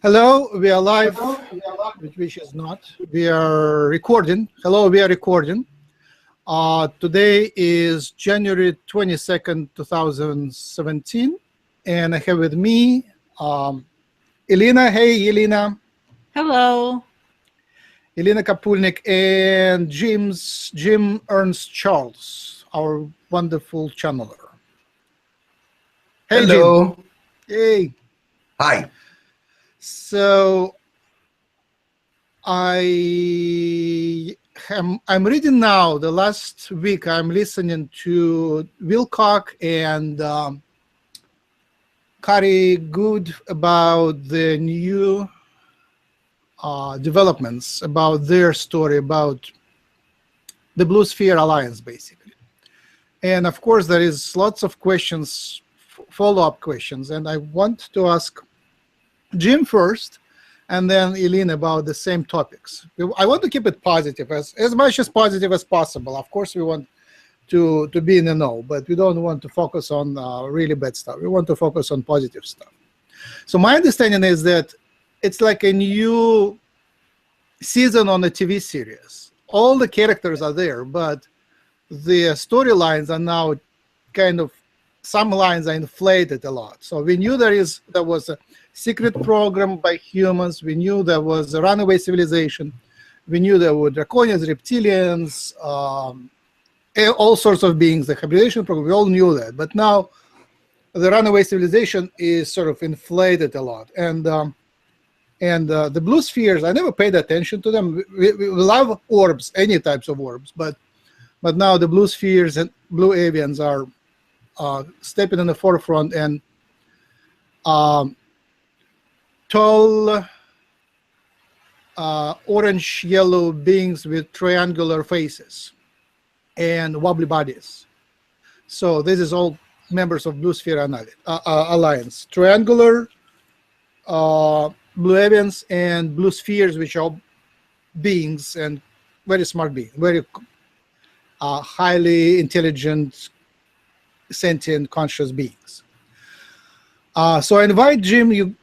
Hello, we are live, which is not. We are recording. Hello, we are recording. Today is January 22nd, 2017, and I have with me Ileana. Hey, Ileana. Hello. Ileana Kapulnik and Jim Ernst Charles, our wonderful channeler. Hey, hello. Jim. Hey. Hi. So I'm reading now. The last week I'm listening to Wilcock and Carrie Good about the new developments, about their story, about the Blue Sphere Alliance, basically. And of course, there is lots of questions, follow-up questions, and I want to ask Jim first, and then Ileana about the same topics. I want to keep it positive, as much as positive as possible. Of course, we want to be in the know, but we don't want to focus on really bad stuff. We want to focus on positive stuff. So my understanding is that it's like a new season on a TV series. All the characters are there, but the storylines are now kind of, some lines are inflated a lot. So we knew there was a secret program by humans. We knew there was a runaway civilization. We knew there were draconians, reptilians, all sorts of beings, the hibernation program. We all knew that. But now the runaway civilization is sort of inflated a lot. And the blue spheres, I never paid attention to them. We love orbs, any types of orbs, but now the blue spheres and blue avians are stepping in the forefront, and tall orange-yellow beings with triangular faces and wobbly bodies. So this is all members of Blue Sphere Alliance. Triangular, blue avians, and blue spheres, which are beings and very smart beings, very highly intelligent, sentient, conscious beings. So I invite Jim, you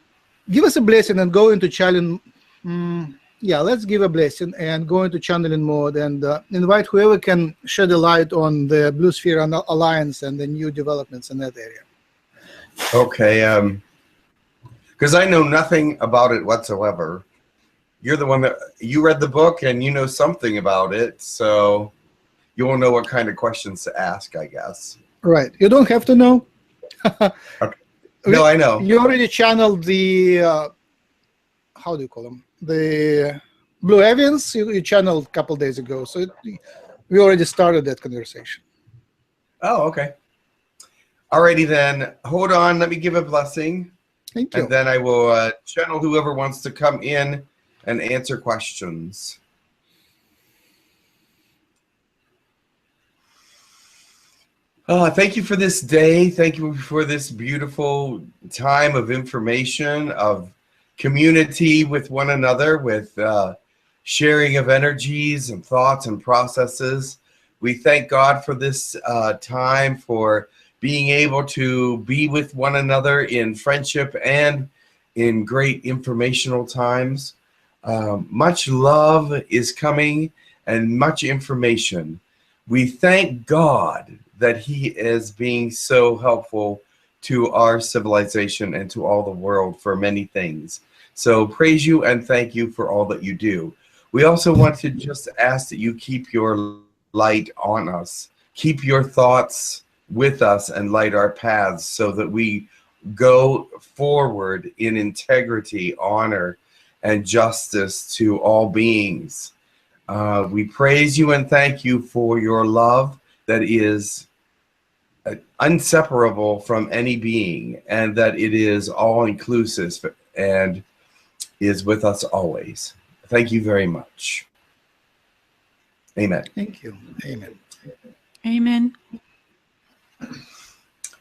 give us a blessing and go into channeling. Let's give a blessing and go into channeling mode, and invite whoever can shed a light on the Blue Sphere Alliance and the new developments in that area. Okay, because I know nothing about it whatsoever. You're the one that, you read the book and you know something about it, so you will know what kind of questions to ask, I guess. Right. You don't have to know. Okay. No, I know. You already channeled the, how do you call them? The Blue Avians, you channeled a couple days ago. So we already started that conversation. Oh, okay. Alrighty then. Hold on. Let me give a blessing. Thank you. And then I will channel whoever wants to come in and answer questions. Thank you for this day. Thank you for this beautiful time of information, of community with one another, with sharing of energies and thoughts and processes. We thank God for this time, for being able to be with one another in friendship and in great informational times. Much love is coming and much information. We thank God that He is being so helpful to our civilization and to all the world for many things. So praise you and thank you for all that you do. We also want to just ask that you keep your light on us. Keep your thoughts with us and light our paths so that we go forward in integrity, honor, and justice to all beings. We praise you and thank you for your love that is inseparable from any being, and that it is all-inclusive and is with us always. Thank you very much. Amen. Thank you. Amen. Amen.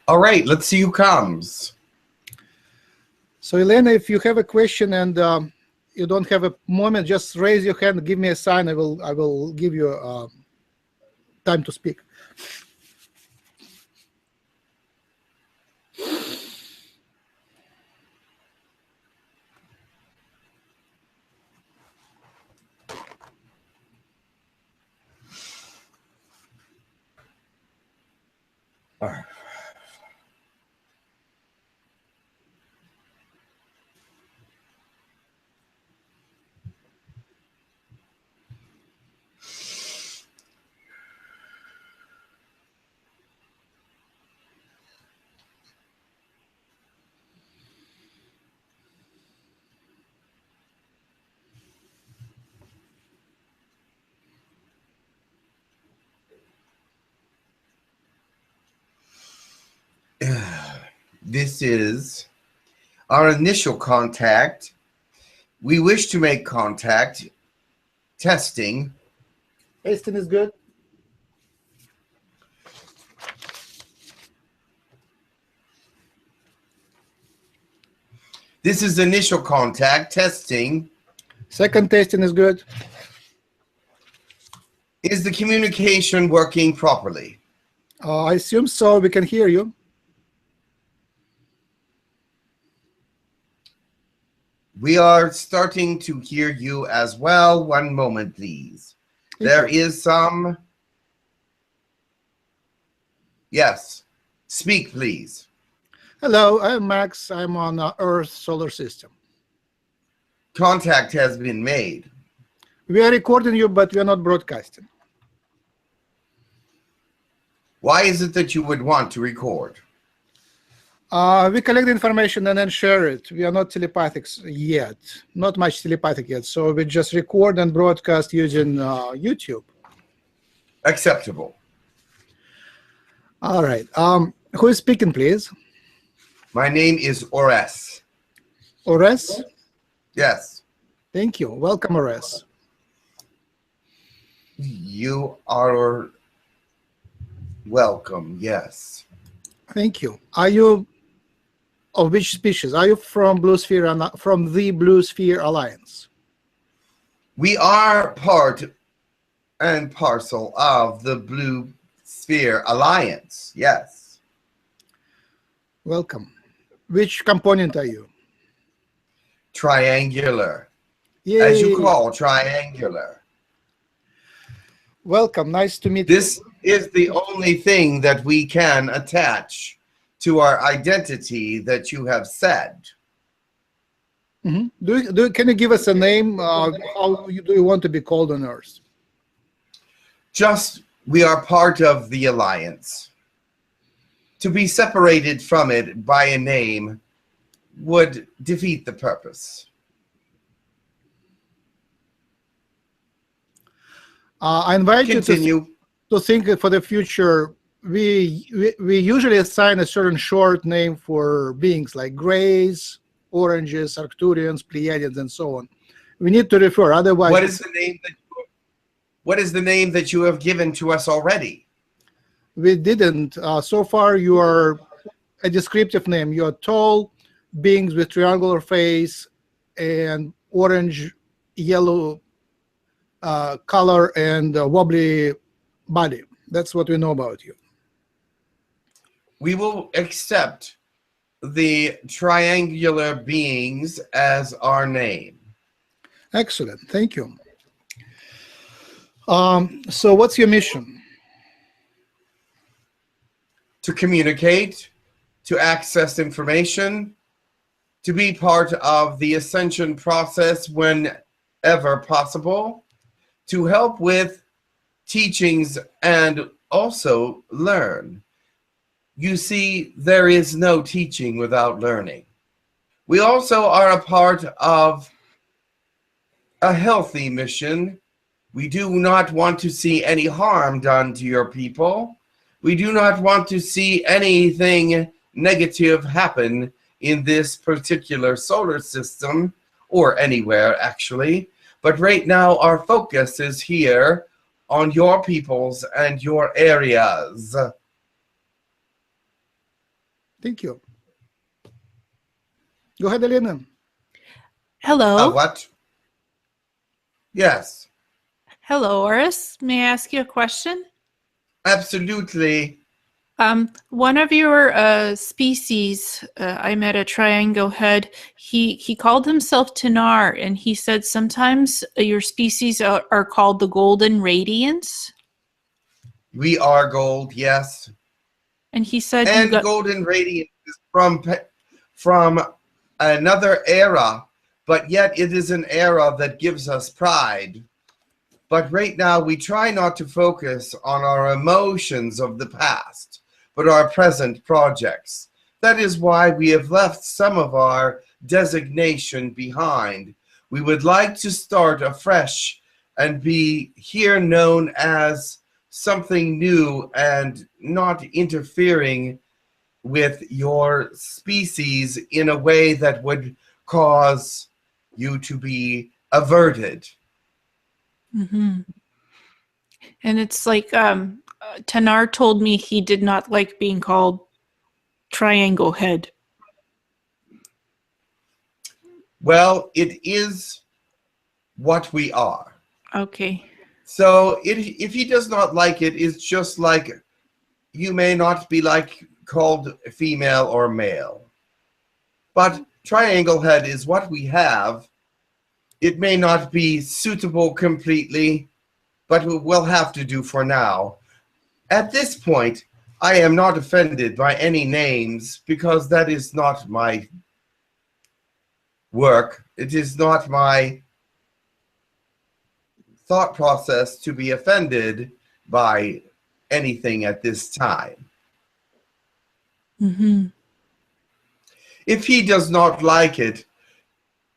All right, let's see who comes. So Ileana, if you have a question and you don't have a moment, just raise your hand, give me a sign. I will give you time to speak. This is our initial contact. We wish to make contact. Testing. Testing is good. This is initial contact. Testing. Second testing is good. Is the communication working properly? I assume so. We can hear you. We are starting to hear you as well. One moment, please. There is some. Yes. Speak, please. Hello, I'm Max. I'm on Earth solar system. Contact has been made. We are recording you, but we are not broadcasting. Why is it that you would want to record? We collect the information and then share it. We are not telepathic yet, not much telepathic yet. So we just record and broadcast using YouTube. Acceptable. All right. Who is speaking, please? My name is Ores. Ores? Yes. Thank you. Welcome, Ores. You are welcome. Yes. Thank you. Are you of which species? Are you from from the Blue Sphere Alliance? We are part and parcel of the Blue Sphere Alliance. Yes. Welcome. Which component are you? Triangular. Yay. As you call, triangular. Welcome. Nice to meet you. This is the only thing that we can attach to our identity that you have said. Mm-hmm. Can you give us a name? How do you want to be called on Earth? Just, we are part of the Alliance. To be separated from it by a name would defeat the purpose. I invite Continue. you to think for the future. We usually assign a certain short name for beings like Greys, Oranges, Arcturians, Pleiadians, and so on. We need to refer, otherwise. What is the name that you have given to us already? We didn't. So far, you are a descriptive name. You are tall beings with triangular face and orange, yellow color and wobbly body. That's what we know about you. We will accept the triangular beings as our name. Excellent. Thank you. So what's your mission? To communicate, to access information, to be part of the ascension process whenever possible, to help with teachings and also learn. You see, there is no teaching without learning. We also are a part of a healthy mission. We do not want to see any harm done to your people. We do not want to see anything negative happen in this particular solar system, or anywhere actually. But right now our focus is here on your peoples and your areas. Thank you. Go ahead, Ileana. Hello. What? Yes. Hello, Oris. May I ask you a question? Absolutely. One of your species, I met a triangle head. He called himself Tanar, and he said sometimes your species are called the Golden Radiance. We are gold, yes. And he said you And got... golden radiance is from another era, but yet it is an era that gives us pride. But right now, we try not to focus on our emotions of the past, but our present projects. That is why we have left some of our designation behind. We would like to start afresh and be here known as something new and not interfering with your species in a way that would cause you to be averted. Mm-hmm. And it's like Tanar told me he did not like being called Triangle Head. Well, it is what we are. Okay. So if he does not like it, it's just like you may not be like called female or male. But triangle head is what we have. It may not be suitable completely, but it will have to do for now. At this point, I am not offended by any names because that is not my work. It is not my thought process to be offended by anything at this time. Mm-hmm. If he does not like it,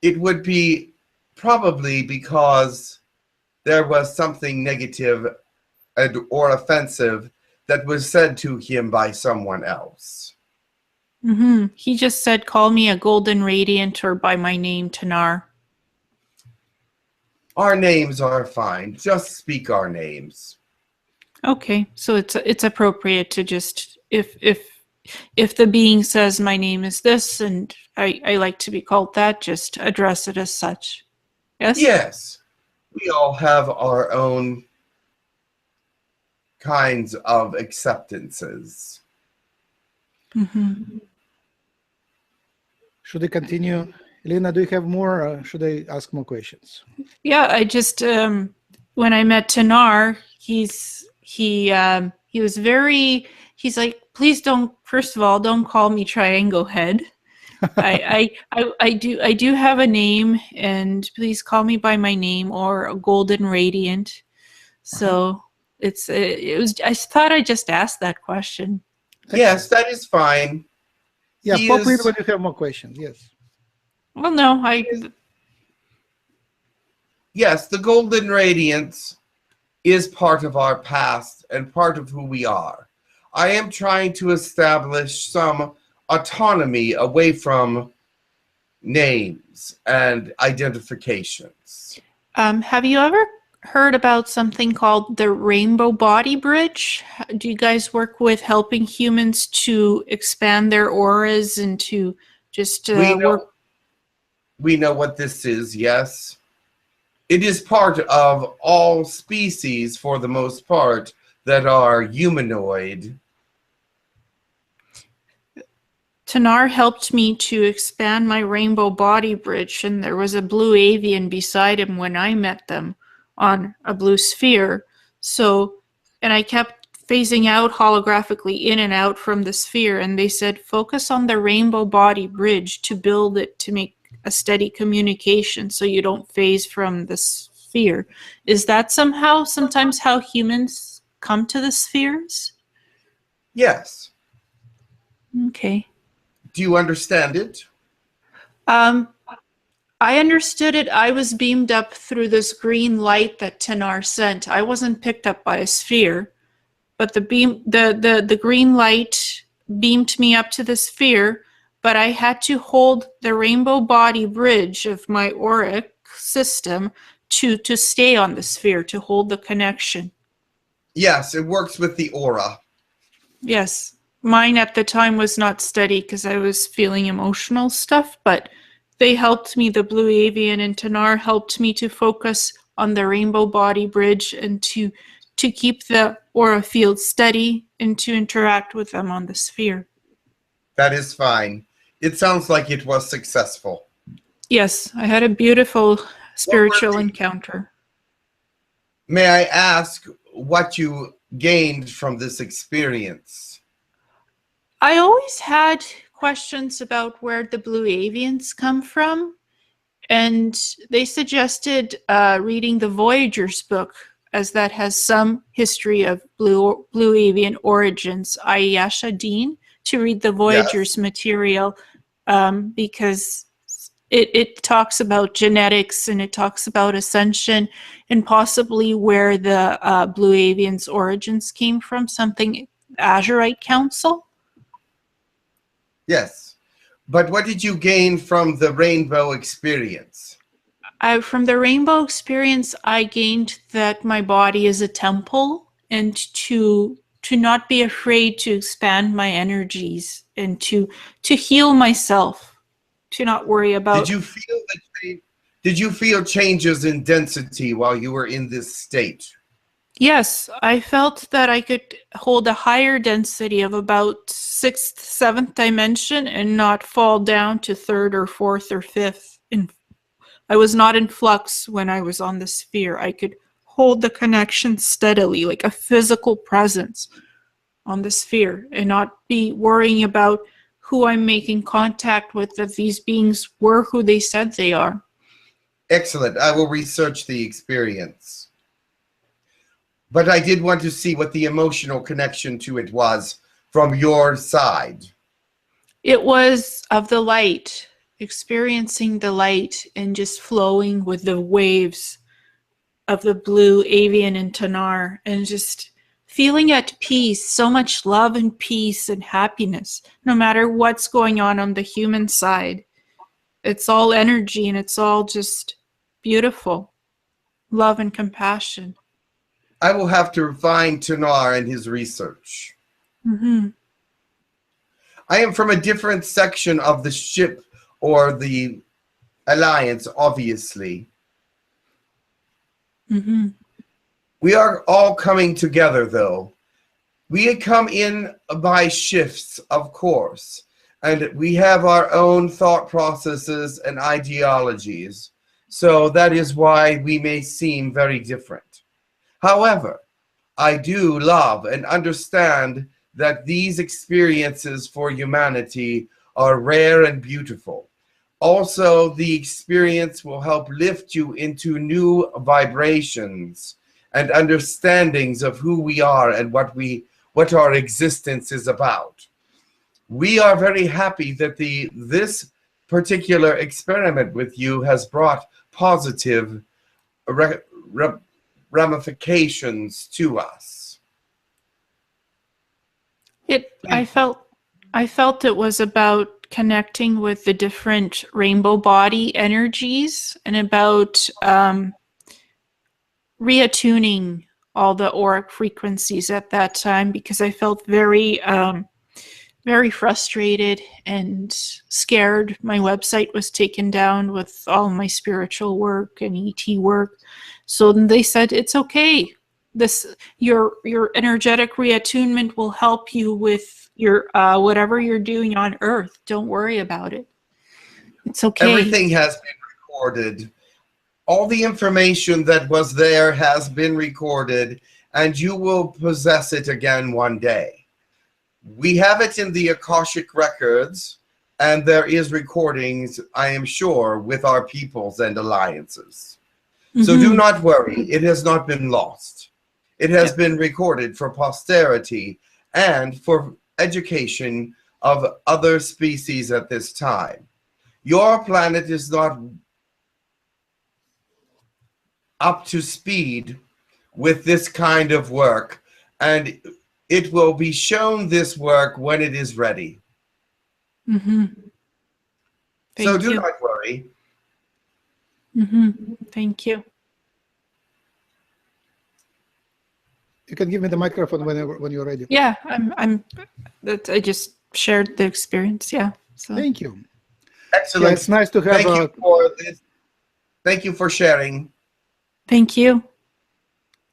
it would be probably because there was something negative or offensive that was said to him by someone else. Mm-hmm. He just said, call me a golden radiant or by my name, Tanar. Our names are fine. Just speak our names. Okay, so it's appropriate to just if the being says my name is this and I like to be called that, just address it as such. Yes? Yes. We all have our own kinds of acceptances. Mm-hmm. Should I continue? Ileana, do you have more? Or should I ask more questions? Yeah, I just when I met Tanar, he was very, he's like, please don't, first of all, don't call me Triangle Head. I do have a name, and please call me by my name or a Golden Radiant. So it was, I thought I just asked that question. Yes, that is fine. Yeah, He pop in is- when you have more questions. Yes. Well, no, Yes, the golden radiance is part of our past and part of who we are. I am trying to establish some autonomy away from names and identifications. have you ever heard about something called the Rainbow Body Bridge? Do you guys work with helping humans to expand their auras and to just work? We know what this is, yes. It is part of all species, for the most part, that are humanoid. Tanar helped me to expand my rainbow body bridge, and there was a blue avian beside him when I met them on a blue sphere. So, and I kept phasing out holographically in and out from the sphere, and they said, focus on the rainbow body bridge to build it, to make a steady communication so you don't phase from the sphere. Is that sometimes how humans come to the spheres? Yes. Okay. Do you understand it? I understood it. I was beamed up through this green light that Tanar sent. I wasn't picked up by a sphere, but the green light beamed me up to the sphere, but I had to hold the rainbow body bridge of my auric system to stay on the sphere, to hold the connection. Yes, it works with the aura. Yes. Mine at the time was not steady because I was feeling emotional stuff, but they helped me, the Blue Avian and Tanar helped me to focus on the rainbow body bridge and to keep the aura field steady and to interact with them on the sphere. That is fine. It sounds like it was successful. Yes, I had a beautiful spiritual encounter. May I ask what you gained from this experience? I always had questions about where the blue avians come from, and they suggested reading the Voyagers book, as that has some history of blue avian origins. Ayesha Dean, to read the Voyagers material, because it talks about genetics, and it talks about ascension, and possibly where the blue avians origins came from, something Azurite Council. Yes. But what did you gain from the rainbow experience? From the rainbow experience, I gained that my body is a temple, and to not be afraid to expand my energies, and to heal myself, to not worry about. Did you feel changes in density while you were in this state? Yes, I felt that I could hold a higher density of about 6th, 7th dimension and not fall down to 3rd or 4th or 5th. I was not in flux when I was on the sphere. I could hold the connection steadily, like a physical presence on the sphere, and not be worrying about who I'm making contact with, that these beings were who they said they are. Excellent. I will research the experience. But I did want to see what the emotional connection to it was from your side. It was of the light, experiencing the light and just flowing with the waves of the blue avian and Tanar, and just feeling at peace, so much love and peace and happiness, no matter what's going on the human side. It's all energy, and it's all just beautiful. Love and compassion. I will have to find Tanar and his research. Mm-hmm. I am from a different section of the ship or the alliance, obviously. Mm-hmm. We are all coming together, though. We had come in by shifts, of course, and we have our own thought processes and ideologies. So that is why we may seem very different. However, I do love and understand that these experiences for humanity are rare and beautiful. Also, the experience will help lift you into new vibrations and understandings of who we are and what our existence is about. We are very happy that this particular experiment with you has brought positive ramifications to us. I felt it was about connecting with the different rainbow body energies, and about reattuning all the auric frequencies at that time, because I felt very very frustrated and scared. My website was taken down with all my spiritual work and ET work. So they said, it's okay. Your energetic reattunement will help you with your whatever you're doing on Earth. Don't worry about it. It's okay. Everything has been recorded. All the information that was there has been recorded, and you will possess it again one day. We have it in the Akashic records, and there is recordings, I am sure, with our peoples and alliances. Mm-hmm. So do not worry. It has not been lost. It has been recorded for posterity and for education of other species at this time. Your planet is not up to speed with this kind of work, and it will be shown this work when it is ready. Mm-hmm. So do not worry. Mm-hmm. Thank you. You can give me the microphone when you're ready. Yeah, I just shared the experience. Yeah. So. Thank you. Excellent. Yeah, it's nice to have. Thank you for this. Thank you for sharing. Thank you.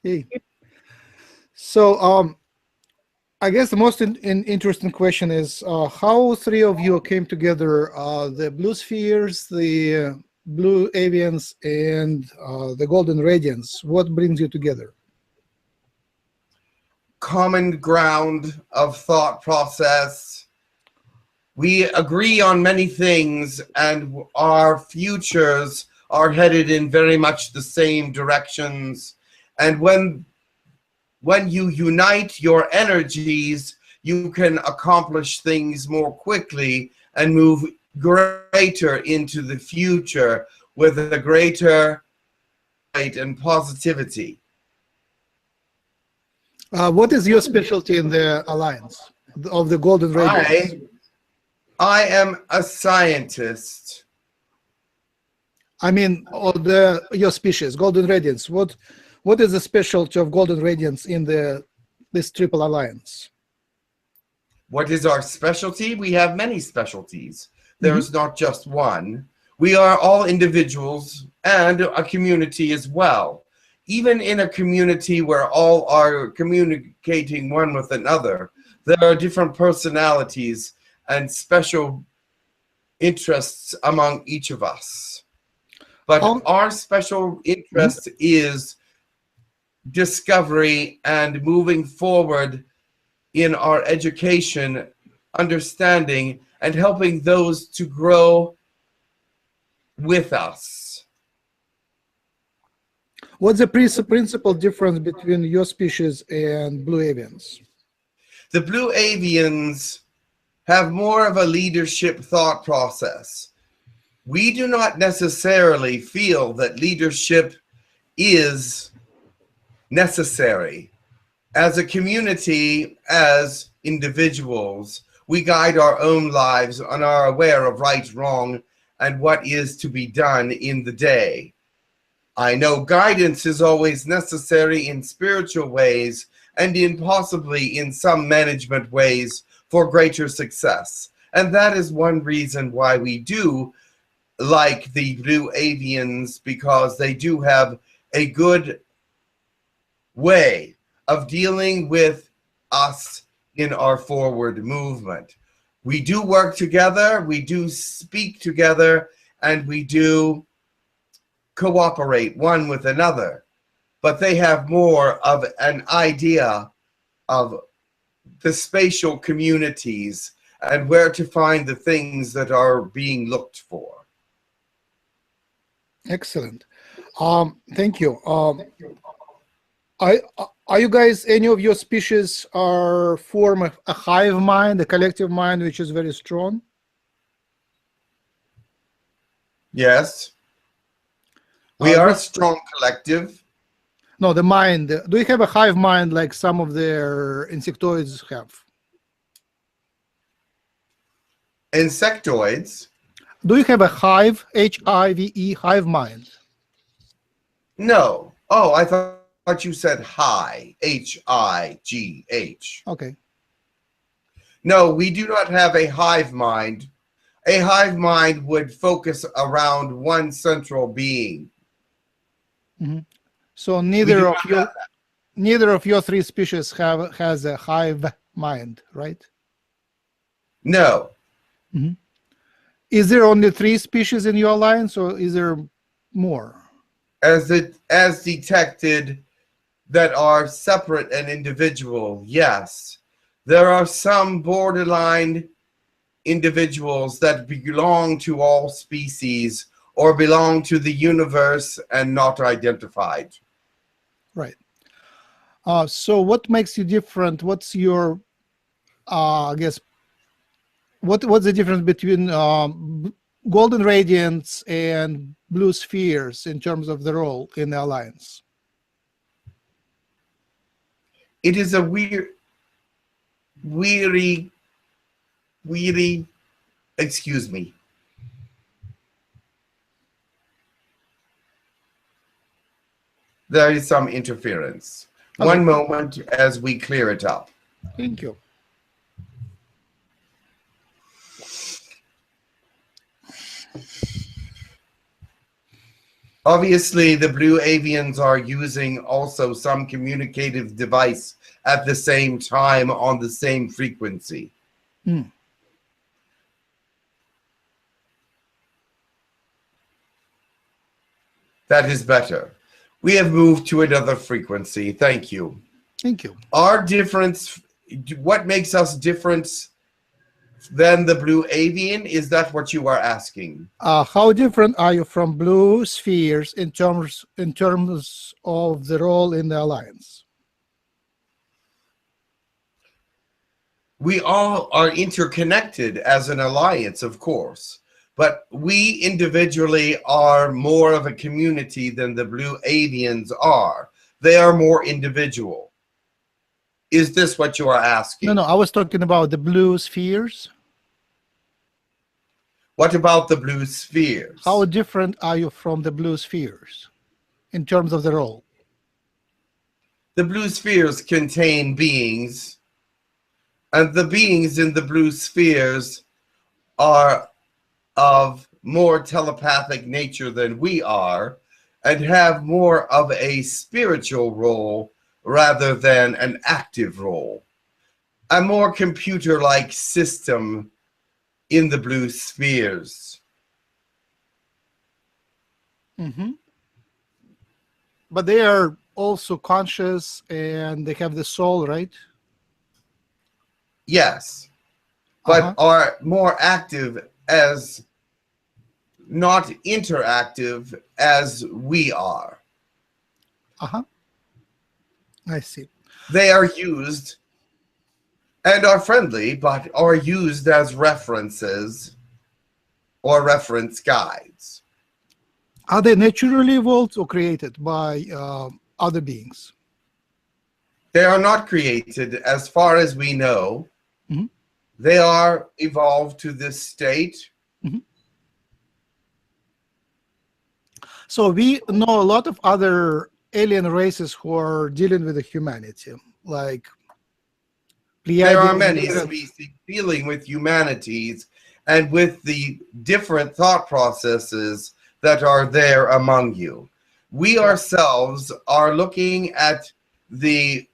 Hey. So, I guess the most interesting question is how three of you came together: the blue spheres, the blue avians, and the golden radiance. What brings you together? Common ground of thought process, We agree on many things, and our futures are headed in very much the same directions. And when you unite your energies, you can accomplish things more quickly and move greater into the future with a greater light and positivity. What is your specialty in the alliance of the Golden Radiance? I am a scientist. I mean, of your species, Golden Radiance. What is the specialty of Golden Radiance in this triple alliance? What is our specialty? We have many specialties. There is not just one. We are all individuals and a community as well. Even in a community where all are communicating one with another, there are different personalities and special interests among each of us. But our special interest is discovery and moving forward in our education, understanding, and helping those to grow with us. What's the principal difference between your species and blue avians? The blue avians have more of a leadership thought process. We do not necessarily feel that leadership is necessary. As a community, as individuals, we guide our own lives and are aware of right, wrong, and what is to be done in the day. I know guidance is always necessary in spiritual ways and possibly in some management ways for greater success. And that is one reason why we do like the blue avians, because they do have a good way of dealing with us in our forward movement. We do work together, we do speak together, and we do cooperate one with another. But they have more of an idea of the spatial communities and where to find the things that are being looked for. Excellent. Thank you. Are you guys, any of your species form a hive mind, a collective mind, which is very strong? Yes. We are a strong collective. No, the mind. Do you have a hive mind like some of their insectoids have? Insectoids? Do you have a hive, H-I-V-E, hive mind? No. Oh, I thought you said high, H-I-G-H. Okay. No, we do not have a hive mind. A hive mind would focus around one central being. So neither of your three species has a hive mind, right? No. Is there only 3 species in your alliance, or is there more? As detected that are separate and individual, yes. There are some borderline individuals that belong to all species or belong to the universe and not identified. Right. So what makes you different? What's your, I guess, what's the difference between golden radiance and blue spheres in terms of the role in the alliance? It is a weary, excuse me. There is some interference. Okay. One moment as we clear it up. Thank you. Obviously, the blue avians are using also some communicative device at the same time on the same frequency. That is better. We have moved to another frequency. Thank you. Thank you. Our difference, what makes us different than the blue avian? Is that what you are asking? How different are you from blue spheres in terms of the role in the alliance? We all are interconnected as an alliance, of course, but we individually are more of a community than the blue avians are. They are more individual. Is this what you are asking? No, I was talking about the blue spheres. What about the blue spheres? How different are you from the blue spheres in terms of the role? The blue spheres contain beings, and the beings in the blue spheres are of more telepathic nature than we are, and have more of a spiritual role rather than an active role. A more computer-like system in the blue spheres. Mm-hmm. But they are also conscious and they have the soul, right? Yes, but are more active as not interactive as we are. I see. They are used and are friendly, but are used as references or reference guides. Are they naturally evolved or created by other beings? They are not created as far as we know. Mm-hmm. They are evolved to this state. Mm-hmm. So we know a lot of other alien races who are dealing with the humanity, like There are Pleiadians, many Lyrans. species dealing with humanities and with the different thought processes that are there among you. We ourselves are looking at the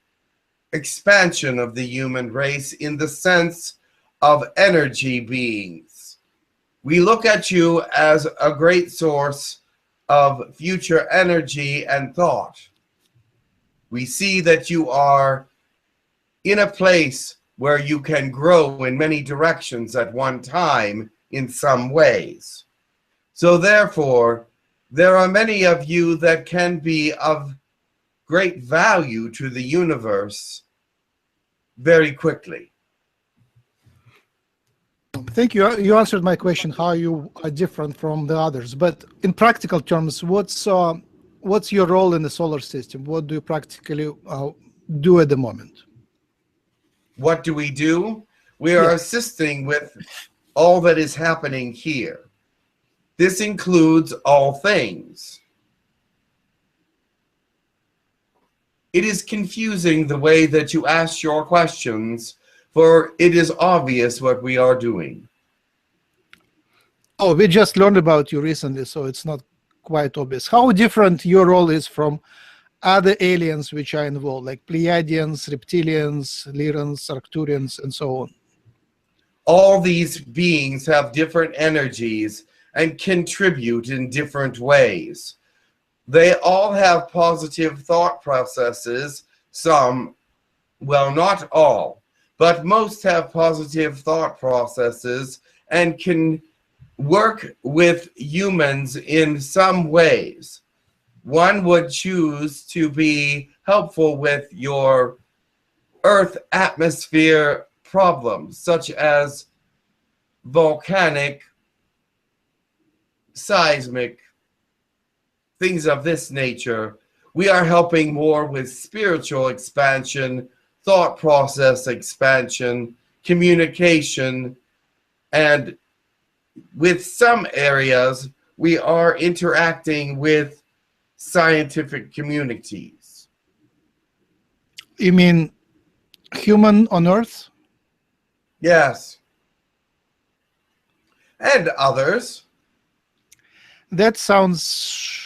expansion of the human race in the sense of energy beings. We look at you as a great source of future energy and thought. We see that you are in a place where you can grow in many directions at one time in some ways. So therefore, there are many of you that can be of great value to the universe very quickly. Thank you. You answered my question, how you are different from the others. But in practical terms, what's your role in the solar system? What do you practically do at the moment? What do? We are assisting with all that is happening here. This includes all things. It is confusing the way that you ask your questions, for it is obvious what we are doing. Oh, we just learned about you recently, so it's not quite obvious. How different your role is from other aliens which are involved, like Pleiadians, Reptilians, Lyrans, Arcturians, and so on? All these beings have different energies and contribute in different ways. They all have positive thought processes. Some, well, not all, but most have positive thought processes and can work with humans in some ways. One would choose to be helpful with your Earth atmosphere problems, such as volcanic, seismic, things of this nature. We are helping more with spiritual expansion, thought process expansion, communication, and with some areas, we are interacting with scientific communities. You mean human on Earth? Yes. And others. That sounds...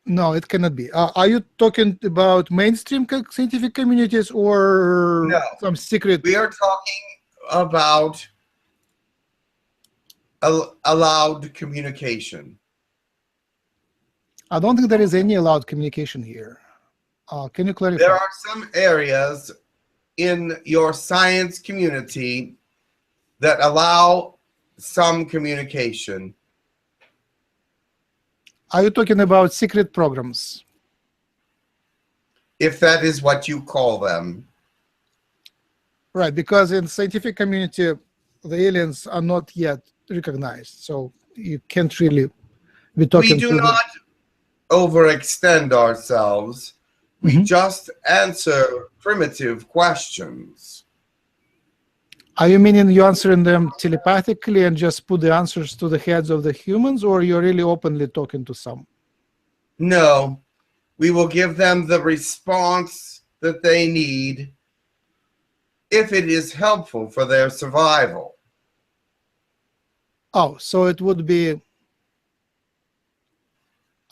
No, it cannot be. Are you talking about mainstream scientific communities or some secret? We are talking about allowed communication. I don't think there is any allowed communication here. Can you clarify? There are some areas in your science community that allow some communication? Are you talking about secret programs? If that is what you call them. Right, because in scientific community, the aliens are not yet recognized, so you can't really be talking We do to them. not overextend ourselves. We just answer primitive questions. Are you meaning you're answering them telepathically and just put the answers to the heads of the humans, or you're really openly talking to some? No, we will give them the response that they need if it is helpful for their survival. Oh, so it would be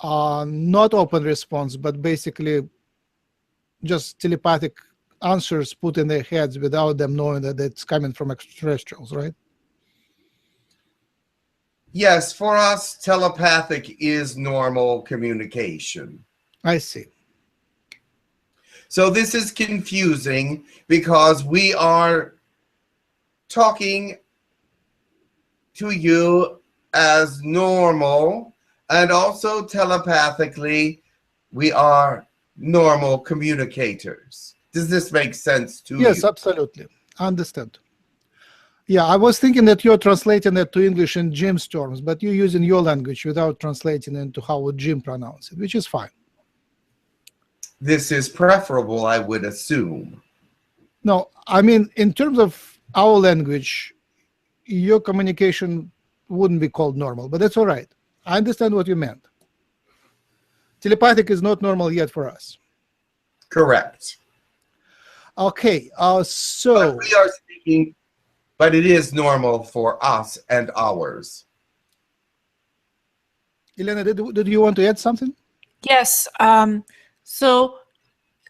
not open response, but basically just telepathic answers put in their heads without them knowing that it's coming from extraterrestrials, right? Yes, for us, telepathic is normal communication. I see. So this is confusing because we are talking to you as normal, and also telepathically, we are normal communicators. Does this make sense to you? Yes, absolutely. I understand. Yeah, I was thinking that you're translating it to English in Jim's terms, but you're using your language without translating into how would Jim pronounce it, which is fine. This is preferable, I would assume. No, I mean, in terms of our language, your communication wouldn't be called normal, but that's all right. I understand what you meant. Telepathic is not normal yet for us. Correct. Okay, so... But we are speaking, but it is normal for us and ours. Ileana, did you want to add something? Yes. So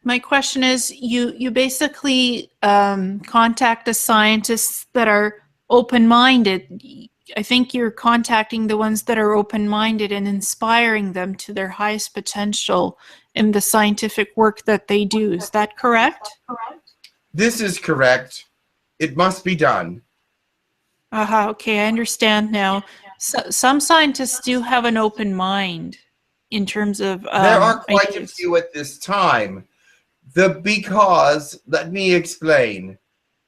my question is, you basically contact the scientists that are open-minded. I think you're contacting the ones that are open-minded and inspiring them to their highest potential in the scientific work that they do. Is that correct? This is correct. It must be done. Okay, I understand now. So, some scientists do have an open mind in terms of There are quite a ideas. few at this time. Because, let me explain,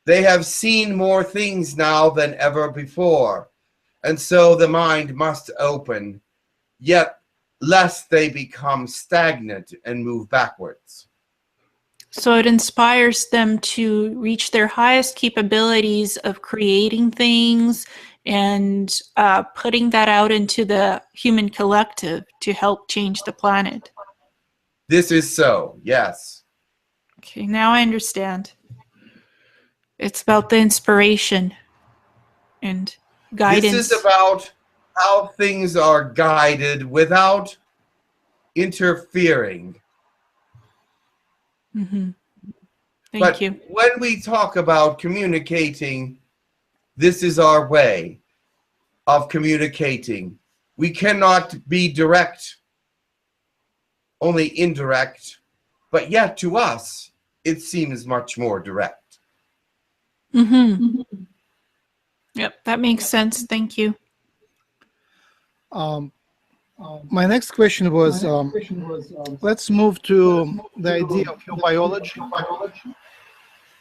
they have seen more things now than ever before. And so the mind must open, yet lest they become stagnant and move backwards. So it inspires them to reach their highest capabilities of creating things and putting that out into the human collective to help change the planet. This is so, yes. Okay, now I understand. It's about the inspiration and guidance. This is about how things are guided without interfering. Thank you. When we talk about communicating, this is our way of communicating. We cannot be direct, only indirect, but yet to us, it seems much more direct. Yep, that makes sense. Thank you. My next question was, let's move to the idea of your biology.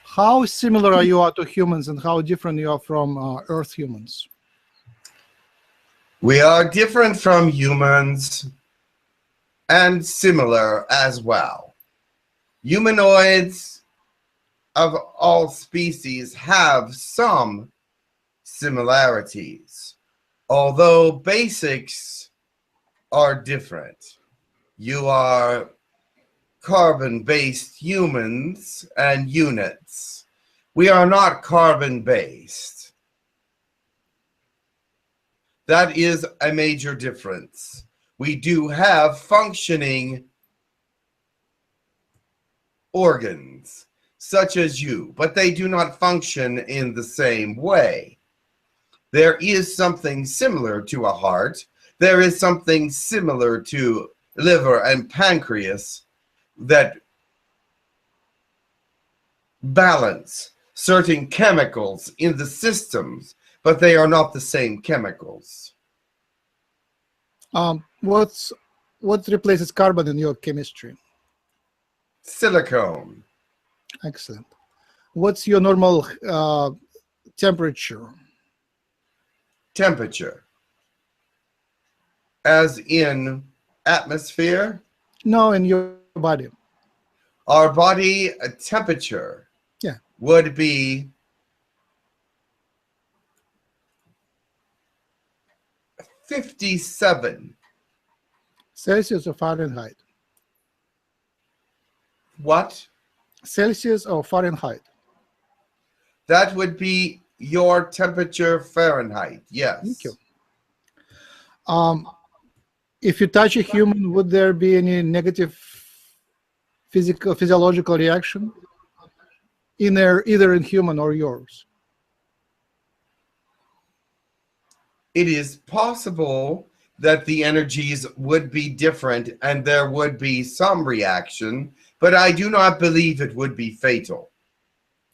How similar you are to humans and how different you are from Earth humans? We are different from humans and similar as well. Humanoids of all species have some similarities, although basics are different. You are carbon-based humans and units. We are not carbon-based. That is a major difference. We do have functioning organs, such as you, but they do not function in the same way. There is something similar to a heart. There is something similar to liver and pancreas that balance certain chemicals in the systems, but they are not the same chemicals. What replaces carbon in your chemistry? Silicone. Excellent. What's your normal temperature? Temperature. As in atmosphere? No, in your body. Our body temperature would be 57. Celsius or Fahrenheit? What? Celsius or Fahrenheit? That would be your temperature Fahrenheit, yes. Thank you. If you touch a human, would there be any negative physiological reaction in there, either in human or yours? It is possible that the energies would be different and there would be some reaction, but I do not believe it would be fatal.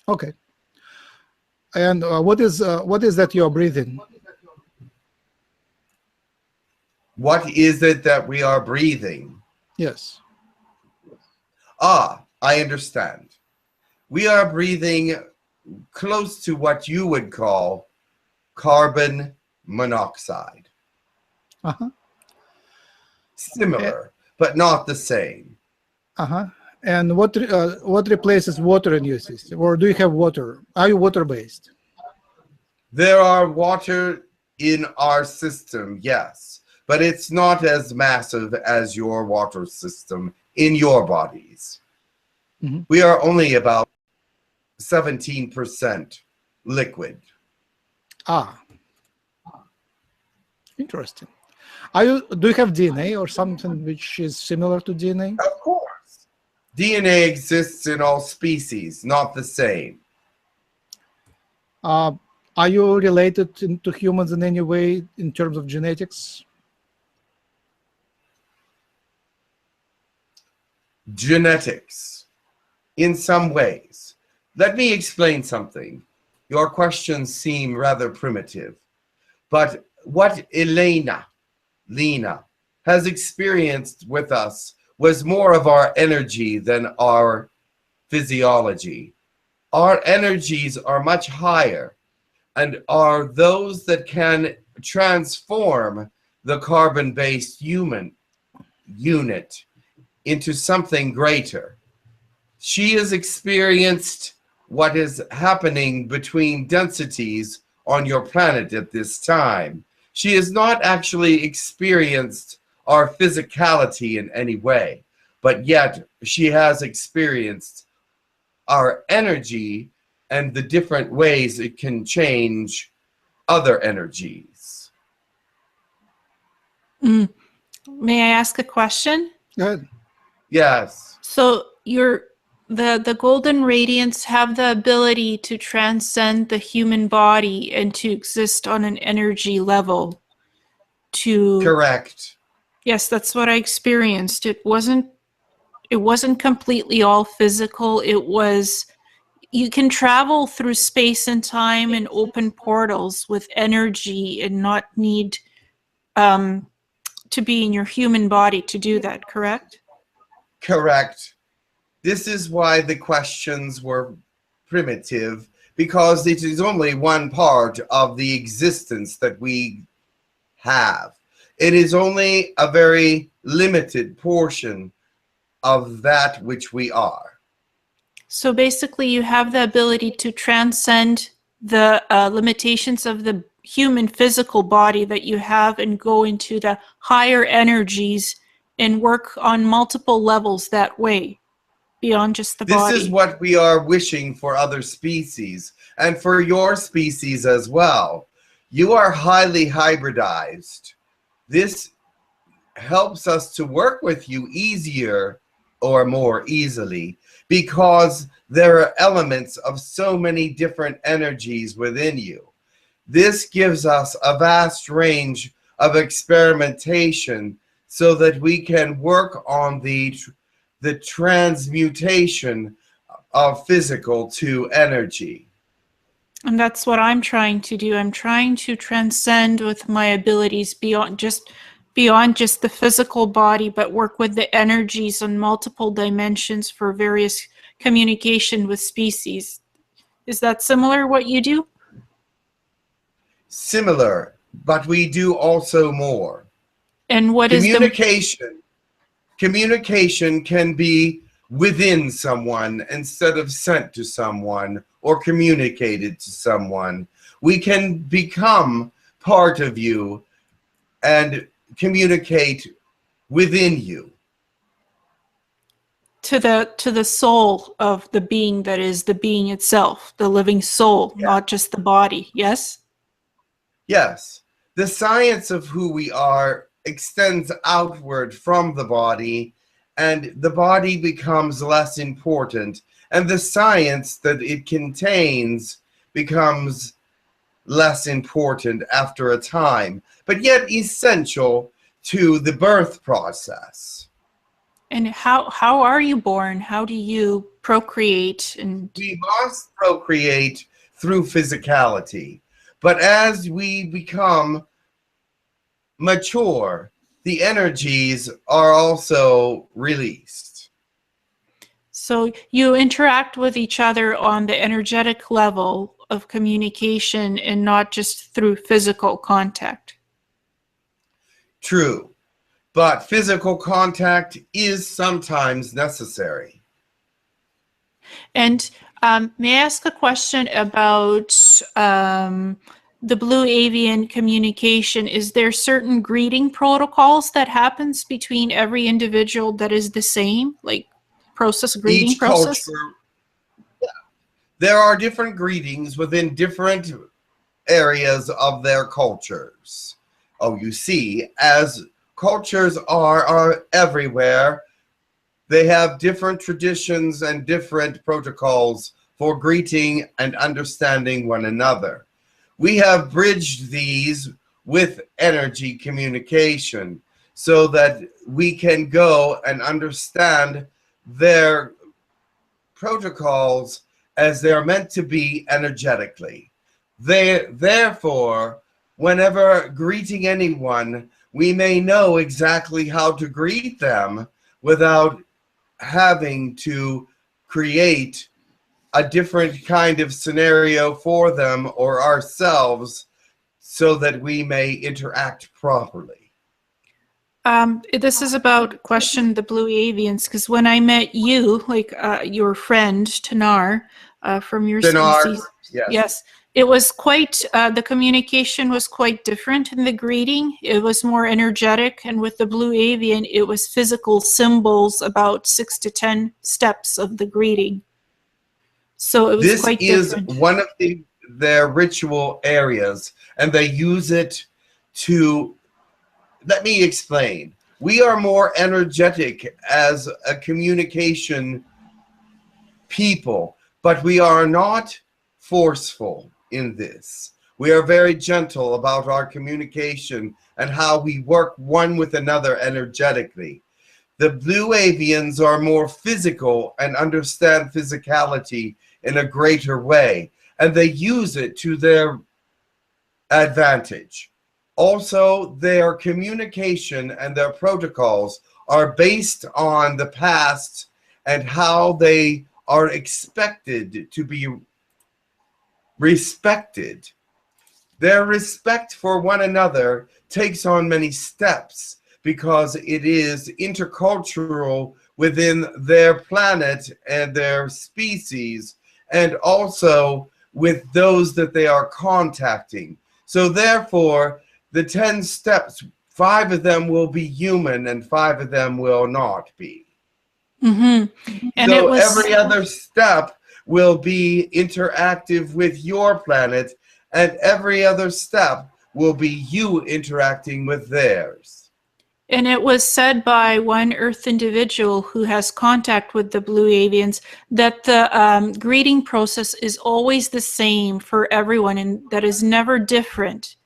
Okay. And what is that you're breathing? What is it that we are breathing? Yes. Ah, I understand. We are breathing close to what you would call carbon monoxide. Uh-huh. Similar, but not the same. Uh-huh. And what replaces water in your system? Or do you have water? Are you water-based? There are water in our system, yes, but it's not as massive as your water system in your bodies. Mm-hmm. We are only about 17% liquid. Ah. Interesting. Do you have DNA or something which is similar to DNA? Of course. DNA exists in all species, not the same. Are you related to humans in any way in terms of genetics? Genetics, in some ways. Let me explain something. Your questions seem rather primitive, but what Ileana has experienced with us was more of our energy than our physiology. Our energies are much higher and are those that can transform the carbon-based human unit into something greater. She has experienced what is happening between densities on your planet at this time. She has not actually experienced our physicality in any way, but yet she has experienced our energy and the different ways it can change other energies. May I ask a question? Go ahead. Yes. So the golden radiants have the ability to transcend the human body and to exist on an energy level. Correct. Yes, that's what I experienced. It wasn't completely all physical. It was, you can travel through space and time and open portals with energy and not need to be in your human body to do that, correct? Correct. This is why the questions were primitive, because it is only one part of the existence that we have. It is only a very limited portion of that which we are. So basically you have the ability to transcend the limitations of the human physical body that you have and go into the higher energies and work on multiple levels that way, beyond just the body. This is what we are wishing for other species and for your species as well. You are highly hybridized. This helps us to work with you easier or more easily because there are elements of so many different energies within you. This gives us a vast range of experimentation so that we can work on the transmutation of physical to energy. And that's what I'm trying to do. I'm trying to transcend with my abilities beyond just the physical body, but work with the energies on multiple dimensions for various communication with species. Is that similar what you do? Similar, but we do also more. And what is the Communication can be within someone instead of sent to someone or communicated to someone. We can become part of you and communicate within you. to the soul of the being that is the being itself, the living soul, Yeah. not just the body, yes? Yes, the science of who we are extends outward from the body, and the body becomes less important, and the science that it contains becomes less important after a time, but yet essential to the birth process. And how are you born? How do you procreate? And We must procreate through physicality, but as we become mature, the energies are also released. so you interact with each other on the energetic level of communication and not just through physical contact. True, but physical contact is sometimes necessary. And may I ask a question about the Blue Avian communication? Is there certain greeting protocols that happens between every individual that is the same, like greeting Each process? culture, there are different greetings within different areas of their cultures. Oh, you see, as cultures are everywhere, they have different traditions and different protocols for greeting and understanding one another. We have bridged these with energy communication so that we can go and understand their protocols as they're meant to be energetically. Therefore, whenever greeting anyone, we may know exactly how to greet them without having to create a different kind of scenario for them or ourselves so that we may interact properly. This is about question the Blue Avians, because when I met you, like your friend Tanar from your Dinar, species, yes. yes, it was quite, the communication was quite different in the greeting. It was more energetic, and with the Blue Avian, it was physical symbols, about 6 to 10 steps of the greeting. So it was This quite is different. one of their ritual areas, and they use it to, let me explain. We are more energetic as a communication people, but we are not forceful in this. We are very gentle about our communication and how we work one with another energetically. The Blue Avians are more physical and understand physicality in a greater way, and they use it to their advantage. Also, their communication and their protocols are based on the past and how they are expected to be respected. Their respect for one another takes on many steps because it is intercultural within their planet and their species, and also with those that they are contacting. So therefore, the 10 steps, 5 of them will be human and 5 of them will not be. Mm-hmm. And So it was every other step will be interactive with your planet, and every other step will be you interacting with theirs. And it was said by one Earth individual who has contact with the Blue Avians that the greeting process is always the same for everyone and that is never different.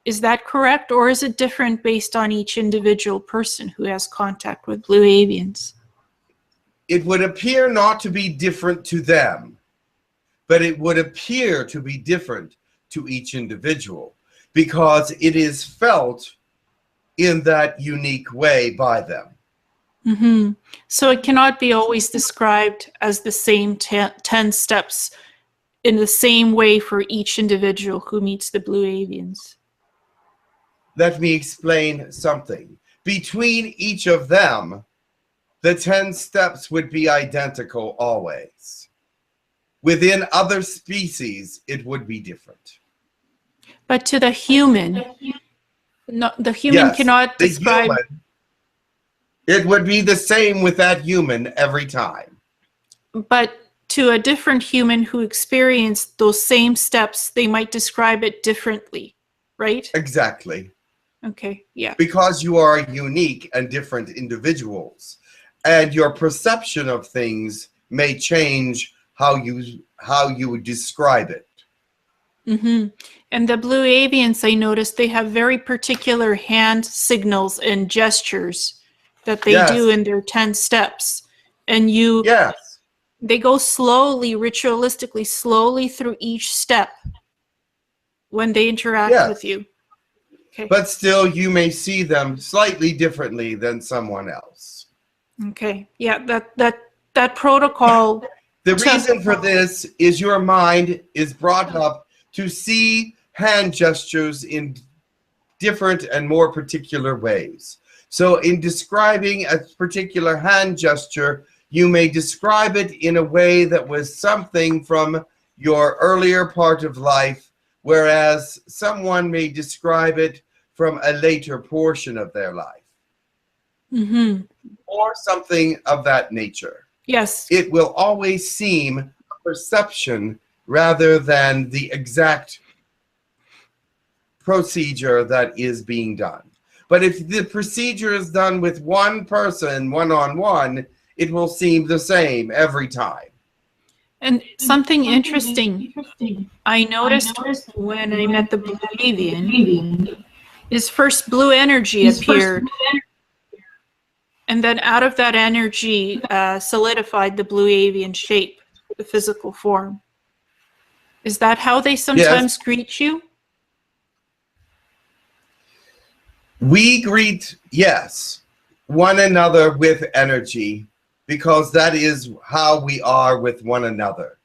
Is that correct, or is it different based on each individual person who has contact with Blue Avians? it would appear not to be different to them, but it would appear to be different to each individual because it is felt in that unique way by them. Mm-hmm. So it cannot be always described as the same 10 steps in the same way for each individual who meets the blue avians. Let me explain something. Between each of them, the 10 steps would be identical always. Within other species, it would be different. But to the human, the human Yes, cannot the describe. human, it would be the same with that human every time. But to a different human who experienced those same steps, they might describe it differently, right? Exactly. Okay, yeah. Because you are unique and different individuals, and your perception of things may change how you would describe it. Mm-hmm. And the blue avians, I noticed, they have very particular hand signals and gestures that they do in their 10 steps. And Yes. they go slowly, ritualistically, slowly through each step when they interact with you. Okay. But still, you may see them slightly differently than someone else. Okay. Yeah, that protocol. The reason for this is your mind is brought up to see hand gestures in different and more particular ways. So in describing a particular hand gesture, you may describe it in a way that was something from your earlier part of life, whereas someone may describe it from a later portion of their life. Mm-hmm. Or something of that nature. Yes. It will always seem a perception rather than the exact procedure that is being done. But if the procedure is done with one person, one-on-one, it will seem the same every time. And something interesting I noticed when I met the blue avian is first blue energy appeared. And then out of that energy solidified the blue avian shape, the physical form. Is that how they sometimes greet you? We greet, yes, one another with energy because that is how we are with one another.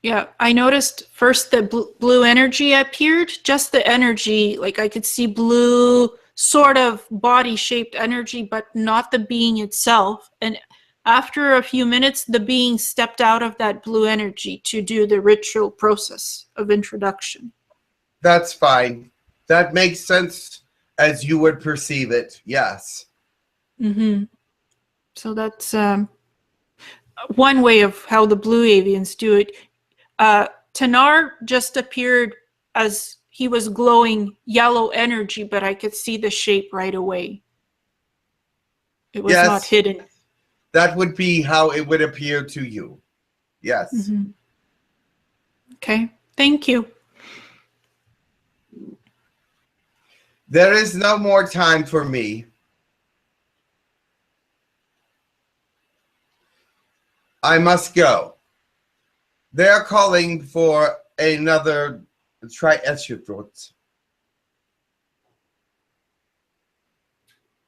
Yeah, I noticed first the blue energy appeared, just the energy, like I could see blue sort of body-shaped energy, but not the being itself. And after a few minutes, the being stepped out of that blue energy to do the ritual process of introduction. That's fine. That makes sense as you would perceive it, yes. Mm-hmm. So that's one way of how the blue avians do it. Tanar just appeared as he was glowing yellow energy, but I could see the shape right away. It was not hidden. That would be how it would appear to you. Yes. Mm-hmm. Okay, thank you. There is no more time for me. I must go. They're calling for another triathlon.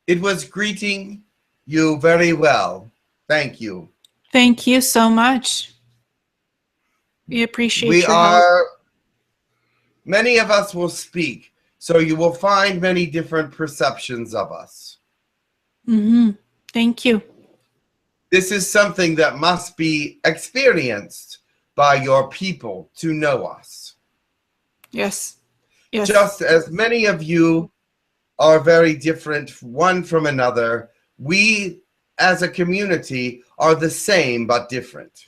It was greeting you very well. Thank you. Thank you so much. We appreciate your help. Many of us will speak, so you will find many different perceptions of us. Mm-hmm. Thank you. This is something that must be experienced by your people to know us. Yes. Yes. Just as many of you are very different one from another, we as a community are the same but different.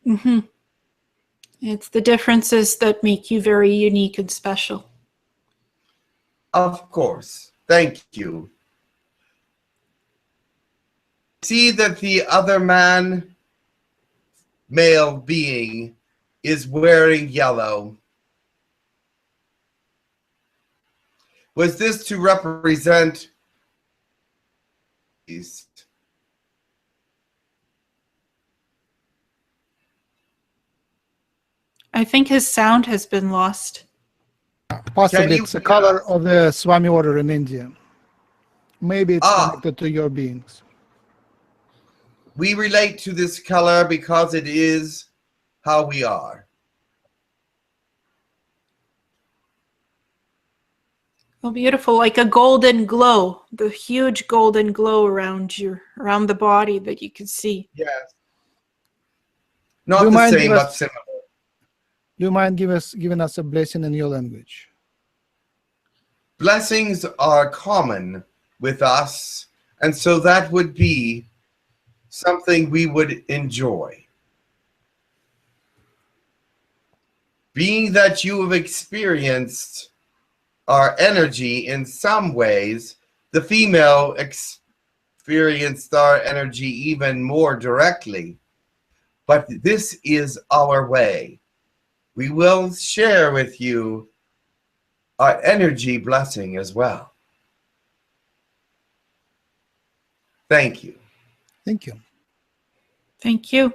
Mm-hmm. It's the differences that make you very unique and special. Of course. Thank you. See that the other male being, is wearing yellow. Was this to represent I think his sound has been lost. Possibly you it's the hear color us? of the Swami order in India. Maybe it's Ah, connected to your beings. we relate to this color because it is how we are. Oh, beautiful, like a golden glow, the huge golden glow around around the body that you can see. Yes. Do Not you the mind same, but similar. giving us a blessing in your language? Blessings are common with us, and so that would be something we would enjoy. Being that you have experienced our energy in some ways, the female experienced our energy even more directly. But this is our way. We will share with you our energy blessing as well. Thank you. Thank you. Thank you.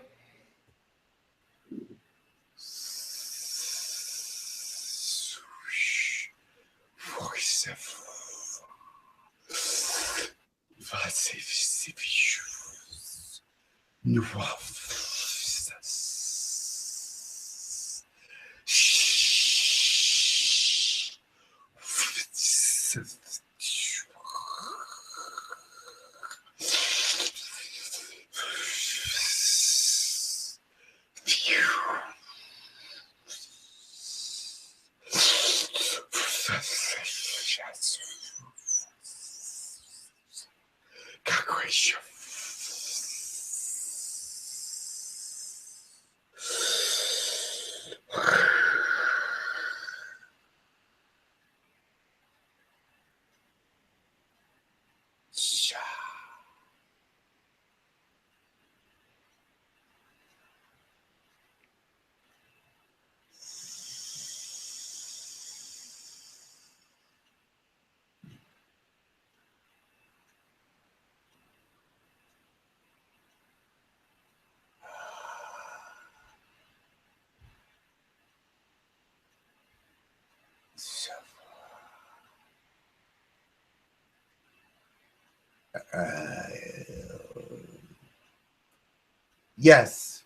Yes,